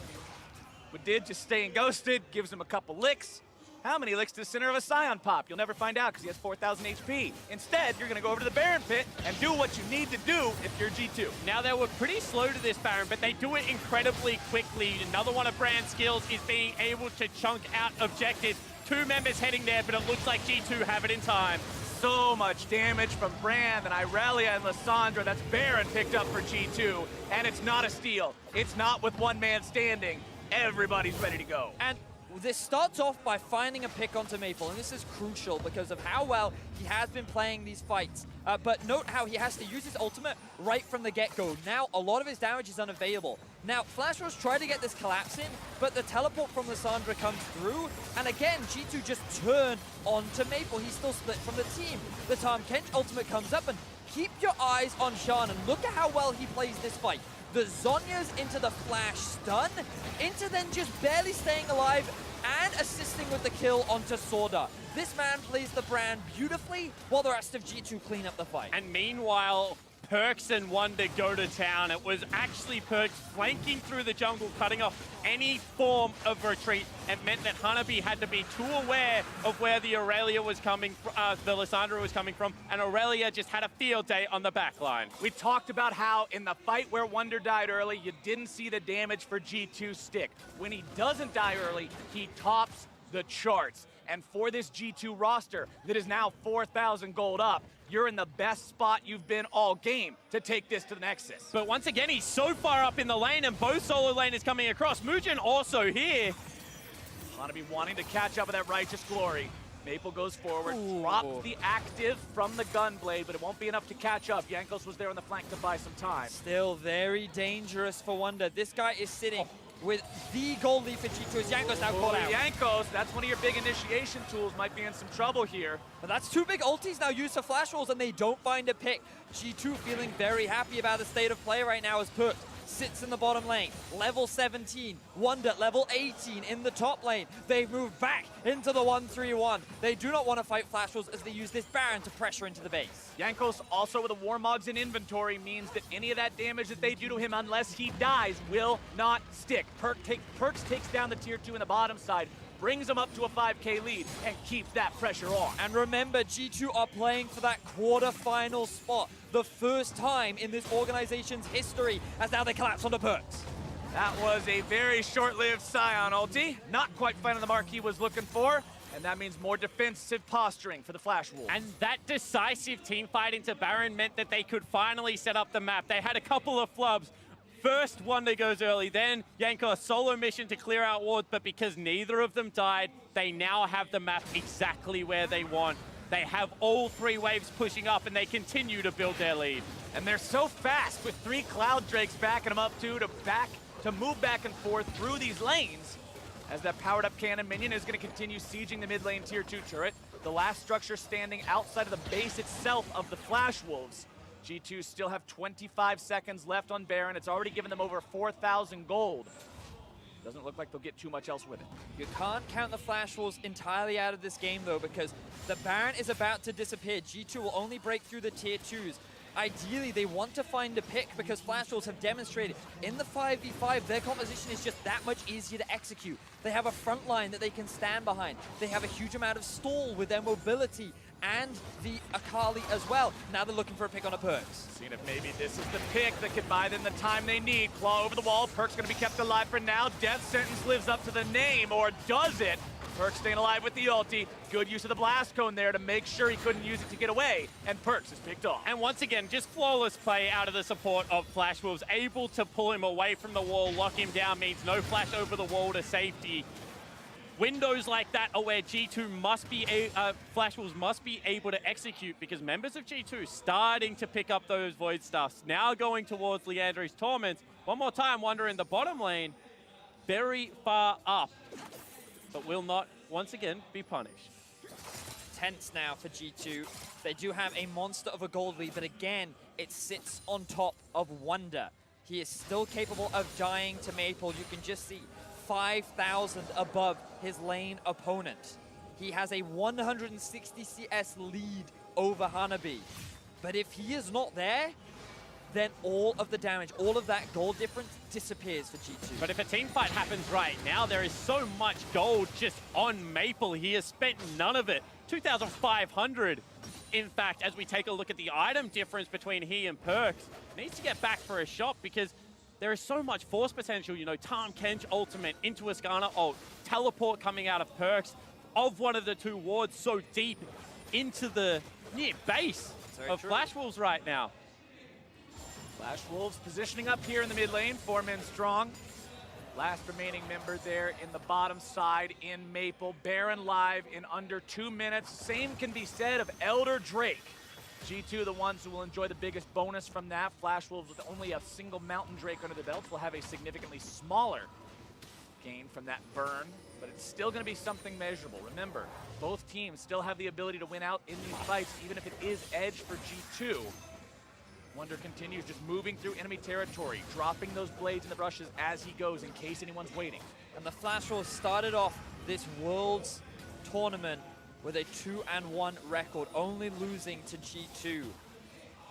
Wadid just staying ghosted, gives him a couple licks. How many licks to the center of a Scion pop? You'll never find out because he has 4,000 HP. Instead, you're going to go over to the Baron pit and do what you need to do if you're G2. Now, they were pretty slow to this Baron, but they do it incredibly quickly. Another one of Brand's skills is being able to chunk out objectives. 2 members heading there, but it looks like G2 have it in time. So much damage from Brand and Irelia and Lissandra. That's Baron picked up for G2. And it's not a steal. It's not with one man standing. Everybody's ready to go. And this starts off by finding a pick onto Maple, and this is crucial because of how well he has been playing these fights. But note how he has to use his ultimate right from the get-go. Now, a lot of his damage is unavailable. Now, Flash Rose tried to get this collapse in, but the teleport from Lissandra comes through, and again, G2 just turn onto Maple. He's still split from the team. The Tahm Kench ultimate comes up, and keep your eyes on Sean, and look at how well he plays this fight. The Zhonya's into the flash stun, into then just barely staying alive and assisting with the kill onto Sorda. This man plays the Brand beautifully while the rest of G2 clean up the fight. And meanwhile, Perks and Wonder go to town. It was actually Perks flanking through the jungle, cutting off any form of retreat. It meant that Hanabi had to be too aware of where the Aurelia was coming from, the Lissandra was coming from, and Aurelia just had a field day on the back line. We talked about how in the fight where Wonder died early, you didn't see the damage for G2 stick. When he doesn't die early, he tops the charts. And for this G2 roster that is now 4,000 gold up, you're in the best spot you've been all game to take this to the Nexus. But once again, he's so far up in the lane, and both solo lane is coming across. Mugen also here. Hanabi wanting to catch up with that Righteous Glory. Maple goes forward, drops the active from the Gunblade, but it won't be enough to catch up. Jankos was there on the flank to buy some time. Still very dangerous for Wonder. This guy is sitting with the gold lead for G2 as Jankos now caught out. Jankos, that's one of your big initiation tools, might be in some trouble here. But that's 2 big ultis now used for flash rolls, and they don't find a pick. G2 feeling very happy about the state of play right now as Perk sits in the bottom lane. Level 17, Wonder level 18 in the top lane. They move back into the 1-3-1. They do not want to fight flash rolls as they use this Baron to pressure into the base. Jankos also with a Warmogs in inventory means that any of that damage that they do to him unless he dies will not stick. Perks takes down the tier 2 in the bottom side, brings them up to a 5k lead, and keeps that pressure on. And remember, G2 are playing for that quarterfinal spot. The first time in this organization's history, as now they collapse onto Perks. That was a very short-lived Scion ulti. Not quite finding the mark he was looking for. And that means more defensive posturing for the Flash Wolves. And that decisive team fight into Baron meant that they could finally set up the map. They had a couple of flubs. First, Wonder goes early, then Yanko a solo mission to clear out wards, but because neither of them died, they now have the map exactly where they want. They have all 3 waves pushing up, and they continue to build their lead. And they're so fast with 3 Cloud Drakes backing them up too to move back and forth through these lanes. As that powered up cannon minion is going to continue sieging the mid lane tier 2 turret. The last structure standing outside of the base itself of the Flash Wolves. G2 still have 25 seconds left on Baron. It's already given them over 4,000 gold. Doesn't look like they'll get too much else with it. You can't count the Flash Wolves entirely out of this game, though, because the Baron is about to disappear. G2 will only break through the tier 2s. Ideally, they want to find a pick because Flash Wolves have demonstrated in the 5v5, their composition is just that much easier to execute. They have a front line that they can stand behind. They have a huge amount of stall with their mobility and the Akali as well. Now they're looking for a pick on a Perks. Seeing if maybe this is the pick that could buy them the time they need. Claw over the wall. Perk's going to be kept alive for now. Death sentence lives up to the name, or does it? Perk staying alive with the ulti. Good use of the blast cone there to make sure he couldn't use it to get away. And Perks is picked off. And once again, just flawless play out of the support of Flash Wolves. Able to pull him away from the wall, lock him down, means no flash over the wall to safety. windows like that are where G2 must be, Flash Wolves must be able to execute, because members of G2 starting to pick up those Void Stuffs. Now going towards Leandri's Torments. One more time, Wonder in the bottom lane, very far up, but will not once again be punished. Tense now for G2. They do have a monster of a gold lead, but again, it sits on top of Wonder. He is still capable of dying to Maple. You can just see 5,000 above his lane opponent. He has a 160 CS lead over Hanabi. But if he is not there, then all of the damage, all of that gold difference disappears for G2. But if a team fight happens right now, there is so much gold just on Maple. He has spent none of it. 2,500. In fact, as we take a look at the item difference between he and Perks, needs to get back for a shot, because there is so much force potential. You know, Tahm Kench ultimate into Iskana ult, teleport coming out of Perks, of one of the two wards so deep into the near base of Flash Wolves right now. Flash Wolves positioning up here in the mid lane, 4 men strong. Last remaining member there in the bottom side in Maple. Baron live in under 2 minutes. Same can be said of Elder Drake. G2, the ones who will enjoy the biggest bonus from that. Flash Wolves with only a single Mountain Drake under the belts will have a significantly smaller gain from that burn, but it's still going to be something measurable. Remember, both teams still have the ability to win out in these fights, even if it is edge for G2. Wonder continues just moving through enemy territory, dropping those blades in the brushes as he goes in case anyone's waiting. And the Flash Wolves started off this Worlds tournament with a 2-1 record, only losing to G2.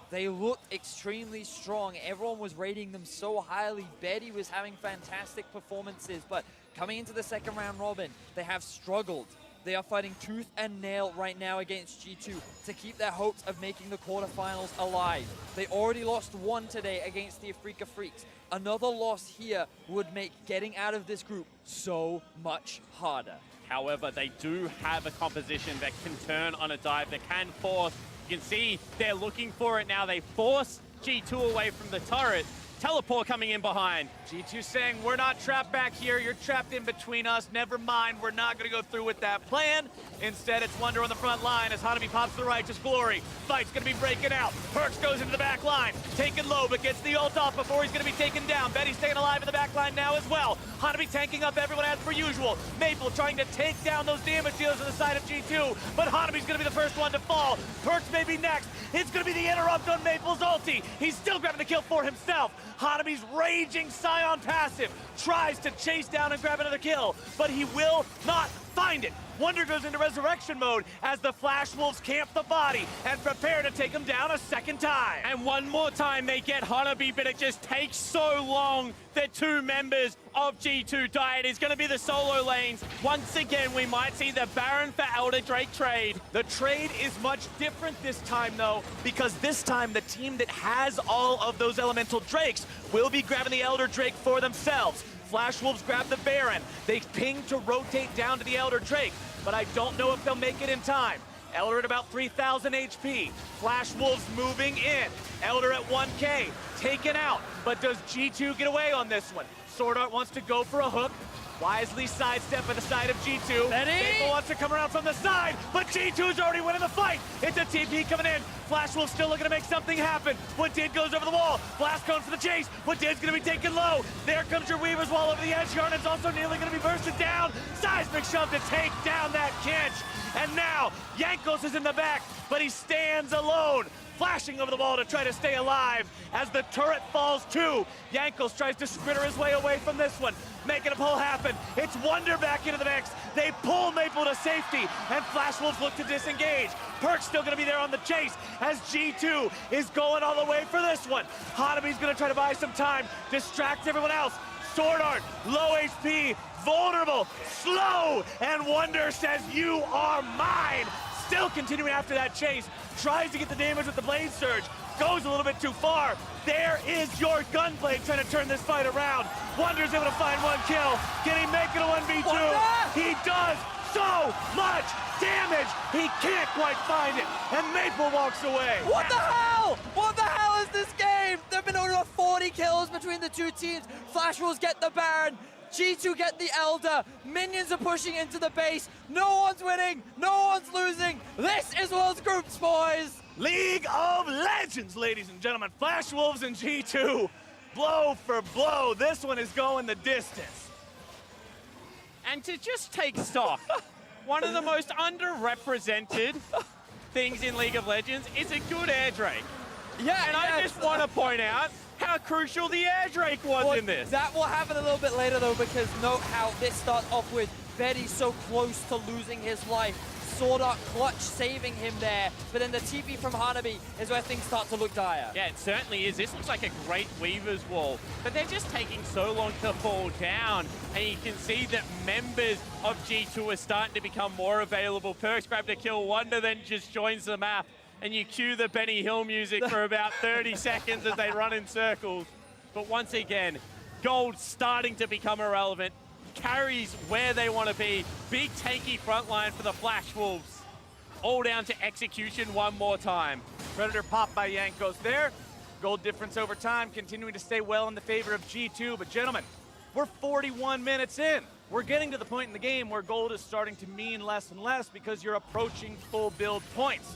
They looked extremely strong. Everyone was rating them so highly. Betty was having fantastic performances, but coming into the second round robin, they have struggled. They are fighting tooth and nail right now against G2 to keep their hopes of making the quarterfinals alive. They already lost one today against the Afrika Freaks. Another loss here would make getting out of this group so much harder. However, they do have a composition that can turn on a dive, that can force. You can see they're looking for it now. They force G2 away from the turret. Teleport coming in behind. G2 saying, we're not trapped back here. You're trapped in between us. Never mind. We're not going to go through with that plan. Instead, it's Wonder on the front line as Hanabi pops the Righteous Glory. Fight's going to be breaking out. Perks goes into the back line. Taken low, but gets the ult off before he's going to be taken down. Betty's staying alive in the back line now as well. Hanabi tanking up everyone as per usual. Maple trying to take down those damage dealers on the side of G2, but Hanabi's going to be the first one to fall. Perks may be next. It's going to be the interrupt on Maple's ulti. He's still grabbing the kill for himself. Hanabi's raging Scion passive tries to chase down and grab another kill, but he will not find it. Wonder goes into resurrection mode as the Flash Wolves camp the body and prepare to take him down a second time. And one more time they get Hanabi, but it just takes so long that 2 members of G2 die. It is going to be the solo lanes. Once again, we might see the Baron for Elder Drake trade. The trade is much different this time, though, because this time the team that has all of those elemental drakes will be grabbing the Elder Drake for themselves. Flash Wolves grab the Baron. They ping to rotate down to the Elder Drake, but I don't know if they'll make it in time. Elder at about 3,000 HP. Flash Wolves moving in. Elder at 1K, taken out. But does G2 get away on this one? Sword Art wants to go for a hook. Wisely sidestep at the side of G2. Maple wants to come around from the side, but G2's already winning the fight. It's a TP coming in. Flash Wolf's still looking to make something happen. Woodid goes over the wall. Blast cone for the chase. Woodid's going to be taken low. There comes your Weaver's Wall over the edge. Yarnan's also nearly going to be bursted down. Seismic shove to take down that Kench. And now, Jankos is in the back, but he stands alone, flashing over the wall to try to stay alive as the turret falls too. Jankos tries to spritter his way away from this one, making a pull happen. It's Wonder back into the mix. They pull Maple to safety, and Flash Wolves look to disengage. Perk's still gonna be there on the chase as G2 is going all the way for this one. Hanabi's gonna try to buy some time, distract everyone else. Sword Art, low HP, vulnerable, slow, and Wonder says, you are mine. Still continuing after that chase, tries to get the damage with the Blade Surge, goes a little bit too far. There is your Gunblade trying to turn this fight around. Wonder's able to find 1 kill. Can he make it a 1v2? He does so much damage, he can't quite find it, and Maple walks away. What the hell? What the hell is this game? There have been over 40 kills between the two teams. Flash Wolves get the Baron. G2 get the Elder. Minions are pushing into the base. No one's winning. No one's losing. This is World's Groups, boys. League of Legends, ladies and gentlemen. Flash Wolves and G2, blow for blow. This one is going the distance. And to just take stock, one of the most underrepresented things in League of Legends is a good air drake. Yeah, And I just want to point out how crucial the air drake was in this. That will happen a little bit later, though, because note how this starts off with Betty so close to losing his life. Sword Art clutch saving him there, but then the TP from Hanabi is where things start to look dire. Yeah, it certainly is. This looks like a great Weaver's Wall, but they're just taking so long to fall down, and you can see that members of G2 are starting to become more available. Perks grab to kill Wonder, then just joins the map, and you cue the Benny Hill music for about 30 seconds as they run in circles. But once again, Gold starting to become irrelevant. Carries where they want to be. Big tanky front line for the Flash Wolves. All down to execution one more time. Predator pop by Jankos there. Gold difference over time, continuing to stay well in the favor of G2. But gentlemen, we're 41 minutes in. We're getting to the point in the game where gold is starting to mean less and less because you're approaching full build points.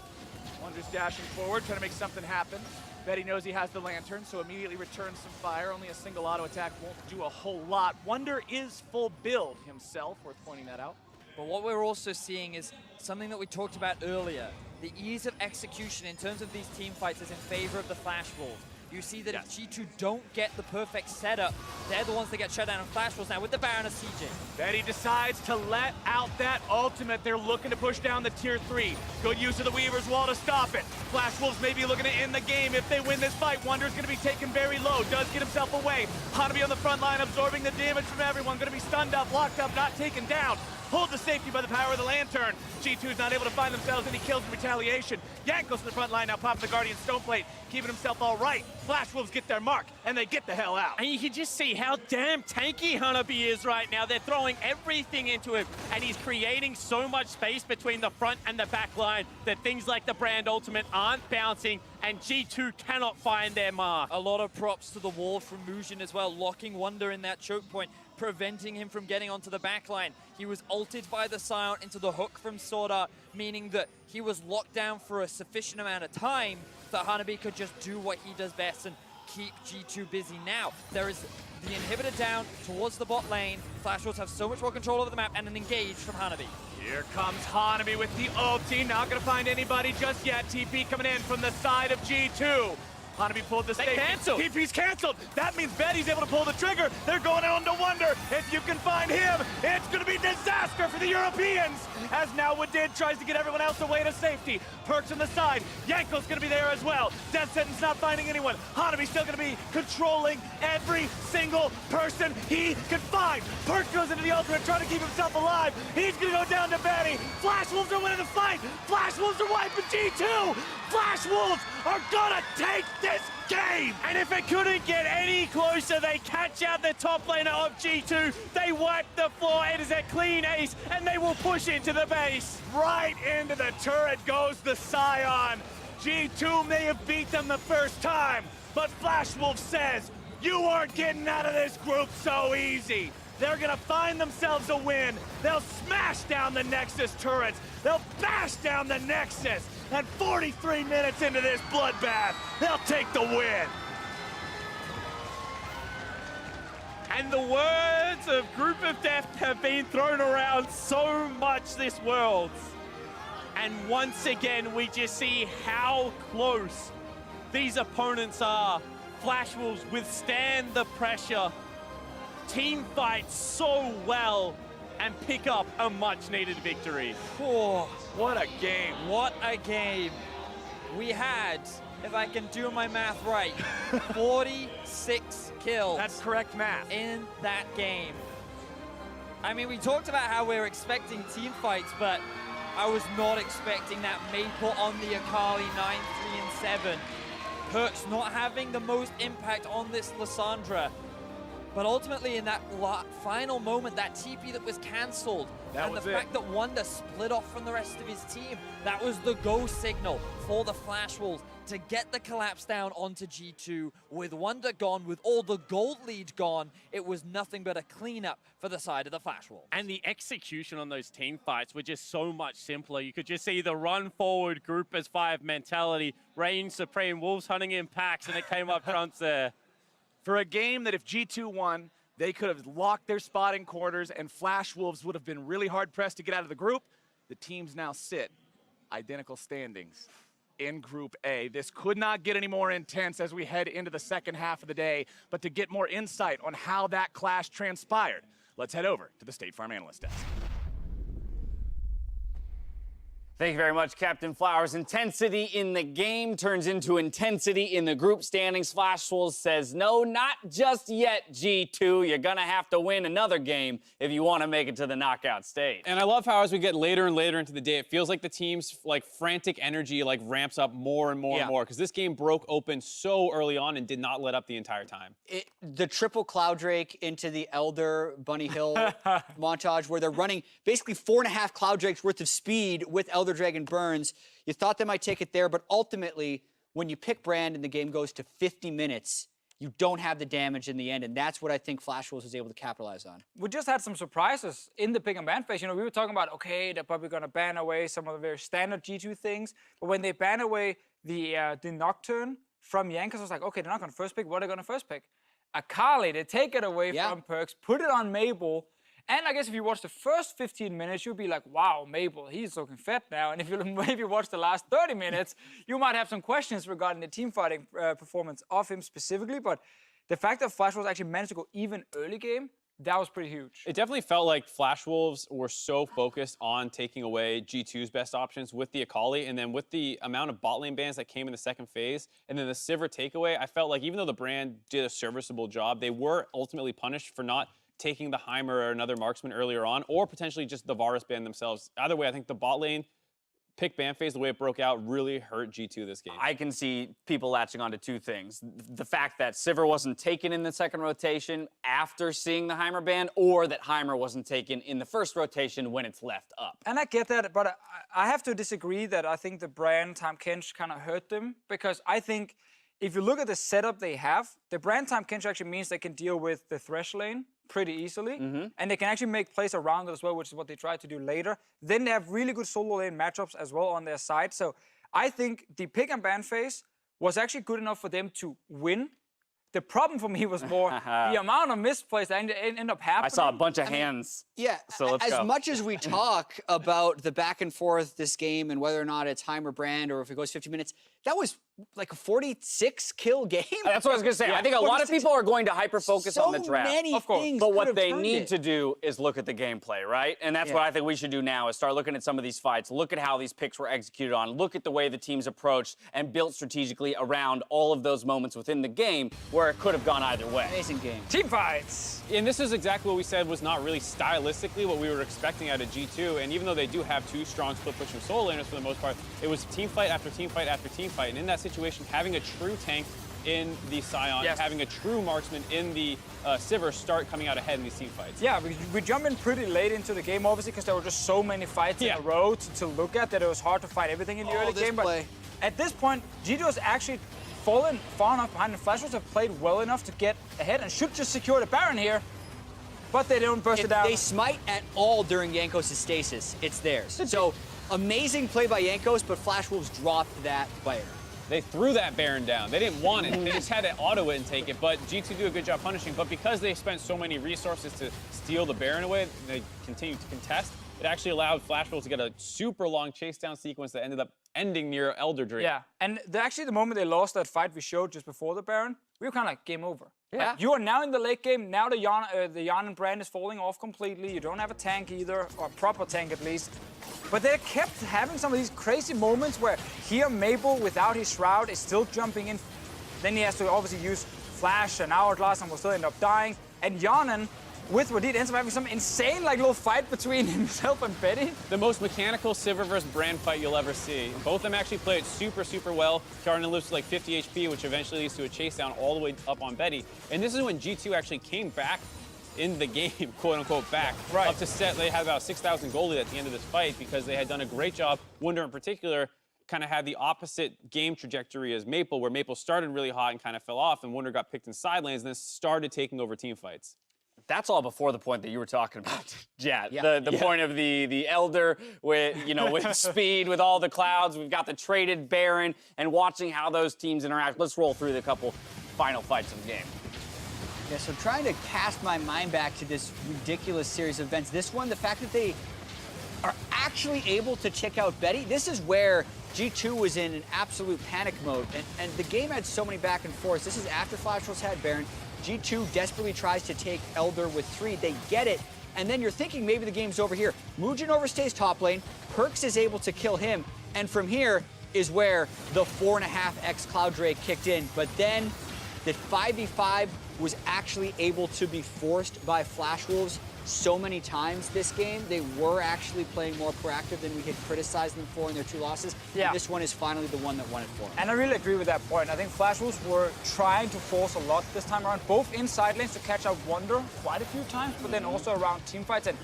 Wonder's dashing forward, trying to make something happen. Betty knows he has the lantern, so immediately returns some fire. Only a single auto attack won't do a whole lot. Wonder is full build himself, worth pointing that out. But what we're also seeing is something that we talked about earlier. The ease of execution in terms of these team fights is in favor of the Flash Wolves. You see that if G2 don't get the perfect setup, they're the ones that get shut down on Flash Wolves now with the Baron of CJ. Betty decides to let out that ultimate. They're looking to push down the tier 3. Good use of the Weaver's Wall to stop it. Flash Wolves may be looking to end the game if they win this fight. Wonder's going to be taken very low. Does get himself away. Hanabi on the front line, absorbing the damage from everyone. Going to be stunned up, locked up, not taken down. Pulled to safety by the power of the lantern. G2's not able to find themselves any kills in retaliation. Jankos in the front line now popping the Guardian Stoneplate, keeping himself all right. Flash Wolves get their mark, and they get the hell out. And you can just see how damn tanky Hanabi is right now. They're throwing everything into him, and he's creating so much space between the front and the back line that things like the Brand Ultimate aren't bouncing, and G2 cannot find their mark. A lot of props to the wall from Mujin as well, locking Wonder in that choke point, preventing him from getting onto the back line. He was ulted by the Scion into the hook from Sword Art, meaning that he was locked down for a sufficient amount of time that Hanabi could just do what he does best and keep G2 busy. Now, there is the inhibitor down towards the bot lane. Flash Wolves have so much more control over the map and an engage from Hanabi. Here comes Hanabi with the ulti. Not going to find anybody just yet. TP coming in from the side of G2. Hanabi pulled the safety. Canceled. TP's canceled. That means Betty's able to pull the trigger. They're going on to Wonder. If you can find him, it's going to be disaster for the Europeans. As now Wadid tries to get everyone else away to safety. Perks on the side. Yanko's going to be there as well. Death Sentence not finding anyone. Hanabi's still going to be controlling every single person he can find. Perks goes into the ultimate trying to keep himself alive. He's going to go down to Betty. Flash Wolves are winning the fight. Flash Wolves are wiping G2. Flash Wolves are going to take this game. And if it couldn't get any closer, they catch out the top laner of G2. They wipe the floor. It is a clean ace, and they will push into the base. Right into the turret goes the Scion. G2 may have beat them the first time, but Flash Wolf says, you aren't getting out of this group so easy. They're gonna find themselves a win. They'll smash down the Nexus turrets. They'll bash down the Nexus. And 43 minutes into this bloodbath, they'll take the win. And the words of Group of Death have been thrown around so much this Worlds. And once again, we just see how close these opponents are. Flash Wolves withstand the pressure, team fight so well, and pick up a much-needed victory. Oh, What a game. what a game. We had, if I can do my math right, 46 kills. That's correct math. In that game. I mean, we talked about how we're expecting team fights, but I was not expecting that Maple on the Akali 9, 3, and 7. Perks not having the most impact on this Lissandra. But ultimately, in that final moment, that TP that was cancelled, and the fact that Wonder split off from the rest of his team, that was the go signal for the Flash Wolves to get the collapse down onto G2. With Wonder gone, with all the gold lead gone, it was nothing but a cleanup for the side of the Flash Wolves. And the execution on those team fights were just so much simpler. You could just see the run forward, group as 5 mentality, reign supreme, Wolves hunting in packs, and it came up trumps there. For a game that if G2 won, they could have locked their spot in quarters and Flash Wolves would have been really hard-pressed to get out of the group. The teams now sit identical standings in Group A. This could not get any more intense as we head into the second half of the day, but to get more insight on how that clash transpired, let's head over to the State Farm Analyst Desk. Thank you very much, Captain Flowers. Intensity in the game turns into intensity in the group standings. Flash Wolves says, no, not just yet, G2. You're going to have to win another game if you want to make it to the knockout stage. And I love how as we get later and later into the day, it feels like the team's frantic energy ramps up more and more and more, because this game broke open so early on and did not let up the entire time. The triple Cloud Drake into the Elder Bunny Hill montage where they're running basically 4.5 Cloud Drakes worth of speed with Elder Dragon Burns. You thought they might take it there, but ultimately, when you pick Brand and the game goes to 50 minutes, you don't have the damage in the end, and that's what I think Flash Wolves was able to capitalize on. We just had some surprises in the pick and ban phase. You know, we were talking about, okay, they're probably going to ban away some of the very standard G2 things, but when they ban away the Nocturne from Jankos, I was like, okay, they're not going to first pick. What are they going to first pick? Akali, they take it away from Perks, put it on Mabel. And I guess if you watch the first 15 minutes, you'll be like, wow, Mabel, he's looking fat now. And if you maybe watch the last 30 minutes, you might have some questions regarding the team fighting performance of him specifically. But the fact that Flash Wolves actually managed to go even early game, that was pretty huge. It definitely felt like Flash Wolves were so focused on taking away G2's best options with the Akali, and then with the amount of bot lane bans that came in the second phase, and then the Sivir takeaway, I felt like even though the brand did a serviceable job, they were ultimately punished for not taking the Heimer or another marksman earlier on, or potentially just the Varus ban themselves. Either way, I think the bot lane pick ban phase, the way it broke out, really hurt G2 this game. I can see people latching on to two things. The fact that Sivir wasn't taken in the second rotation after seeing the Heimer ban, or that Heimer wasn't taken in the first rotation when it's left up. And I get that, but I have to disagree that I think the brand Time Kench kind of hurt them, because I think if you look at the setup they have, the brand Time Kench actually means they can deal with the Thresh lane pretty easily, and they can actually make plays around it as well, which is what they tried to do later. Then they have really good solo lane matchups as well on their side. So I think the pick and ban phase was actually good enough for them to win. The problem for me was more the amount of misplays that ended up happening. I saw a bunch of hands. Yeah, so let's as go. much as we talk about the back and forth this game and whether or not it's Heimer brand or if it goes 50 minutes, that was like a 46 kill game. That's what I was going to say. Yeah. I think a lot of people are going to hyper-focus on the draft. Many things But what could have they turned need it. to do is look at the gameplay, right? And that's what I think we should do now, is start looking at some of these fights, look at how these picks were executed on, look at the way the teams approached and built strategically around all of those moments within the game where it could have gone either way. Amazing game. Team fights. And this is exactly what we said was not really stylistically what we were expecting out of G2. And even though they do have two strong split-pushing solo laners for the most part, it was team fight after team fight after team fight. And in that situation, having a true tank in the Scion, having a true marksman in the Sivir start coming out ahead in these team fights. Yeah, we jumped in pretty late into the game, obviously, because there were just so many fights in a row to look at that it was hard to fight everything in the early game. But at this point, G2 has actually fallen far enough behind, and Flash Wolves have played well enough to get ahead and should just secure the Baron here. But they don't burst it down. If they smite at all during Jankos' stasis, it's theirs. So amazing play by Jankos, but Flash Wolves dropped that Baron. They threw that Baron down. They didn't want it. They just had to auto it and take it. But G2 do a good job punishing. But because they spent so many resources to steal the Baron away, they continued to contest. It actually allowed Flash Wolves to get a super long chase down sequence that ended up ending near Elder Drake. Yeah, and actually the moment they lost that fight we showed just before the Baron, we were kind of like, game over. Yeah. Like, you are now in the late game. Now the Jan brand is falling off completely. You don't have a tank either, or a proper tank at least. But they kept having some of these crazy moments where here Mabel, without his Shroud, is still jumping in. Then he has to obviously use Flash and Hourglass and will still end up dying. And Yanan with Wadid ends up having some insane like little fight between himself and Betty. The most mechanical Sivir versus Brand fight you'll ever see. Both of them actually play it super, super well. Kjarnan lives to like 50 HP, which eventually leads to a chase down all the way up on Betty. And this is when G2 actually came back in the game, quote unquote, back. Right. Up to set, they had about 6,000 gold lead at the end of this fight because they had done a great job. Wunder in particular kind of had the opposite game trajectory as Maple, where Maple started really hot and kind of fell off, and Wunder got picked in side lanes and then started taking over team fights. That's all before the point that you were talking about, Jad. The point of the Elder with, with speed, with all the clouds. We've got the traded Baron, and watching how those teams interact. Let's roll through the couple final fights of the game. Yeah, so trying to cast my mind back to this ridiculous series of events. This one, the fact that they are actually able to check out Betty, this is where G2 was in an absolute panic mode. And the game had so many back and forths. This is after Flash Wolves had Baron. G2 desperately tries to take Elder with 3. They get it. And then you're thinking maybe the game's over here. Mugen overstays top lane. Perkz is able to kill him. And from here is where the 4.5x Cloud Drake kicked in. But then the 5v5 was actually able to be forced by Flash Wolves so many times this game. They were actually playing more proactive than we had criticized them for in their 2 losses. Yeah. And this one is finally the one that won it for them. And I really agree with that point. I think Flash Wolves were trying to force a lot this time around, both in side lanes to catch out Wunder quite a few times, but then also around team fights. And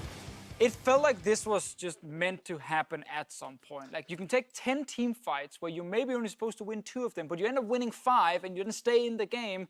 it felt like this was just meant to happen at some point. Like, you can take 10 team fights where you maybe only supposed to win 2 of them, but you end up winning 5 and you didn't stay in the game.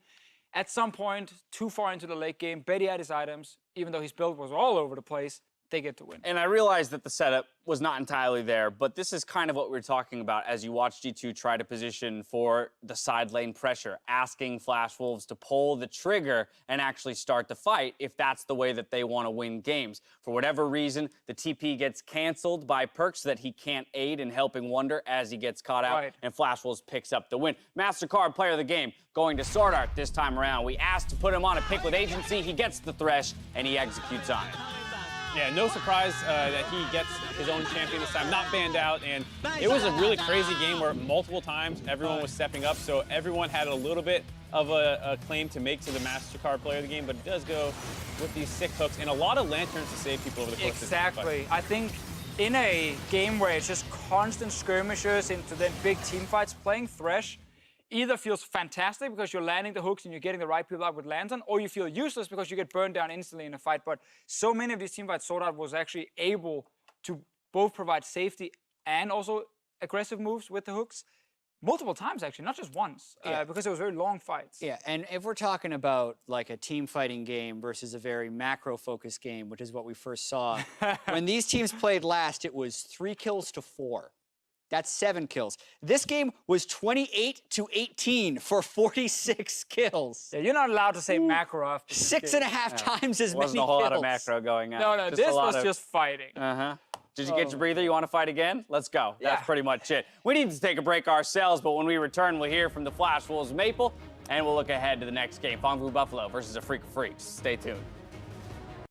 At some point, too far into the late game, Betty had his items, even though his build was all over the place, they get to win. And I realized that the setup was not entirely there, but this is kind of what we're talking about as you watch G2 try to position for the side lane pressure, asking Flash Wolves to pull the trigger and actually start the fight if that's the way that they want to win games. For whatever reason, the TP gets canceled by Perkz so that he can't aid in helping Wunder as he gets caught out, and Flash Wolves picks up the win. MasterCard player of the game going to Sword Art this time around. We asked to put him on a pick with agency. He gets the Thresh, and he executes on it. Yeah, no surprise that he gets his own champion this time, not banned out. And it was a really crazy game where multiple times everyone was stepping up, so everyone had a little bit of a claim to make to the MasterCard player of the game, but it does go with these sick hooks and a lot of lanterns to save people over the course of the fight. Exactly. I think in a game where it's just constant skirmishes into then big team fights, playing Thresh either feels fantastic because you're landing the hooks and you're getting the right people out with Lantern, or you feel useless because you get burned down instantly in a fight. But so many of these team fights, Sword Art was actually able to both provide safety and also aggressive moves with the hooks. Multiple times, actually, not just once, because it was very long fights. Yeah, and if we're talking about like a team fighting game versus a very macro-focused game, which is what we first saw, when these teams played last, it was 3 kills to 4. That's 7 kills. This game was 28-18 for 46 kills. Yeah, you're not allowed to say macro after 6.5 times as many kills. Wasn't a whole lot of macro going on. No, this was just fighting. Did you get your breather? You want to fight again? Let's go. That's pretty much it. We need to take a break ourselves, but when we return, we'll hear from the Flash Wolves Maple, and we'll look ahead to the next game. Fangbu Buffalo versus a Freak of Freaks. Stay tuned.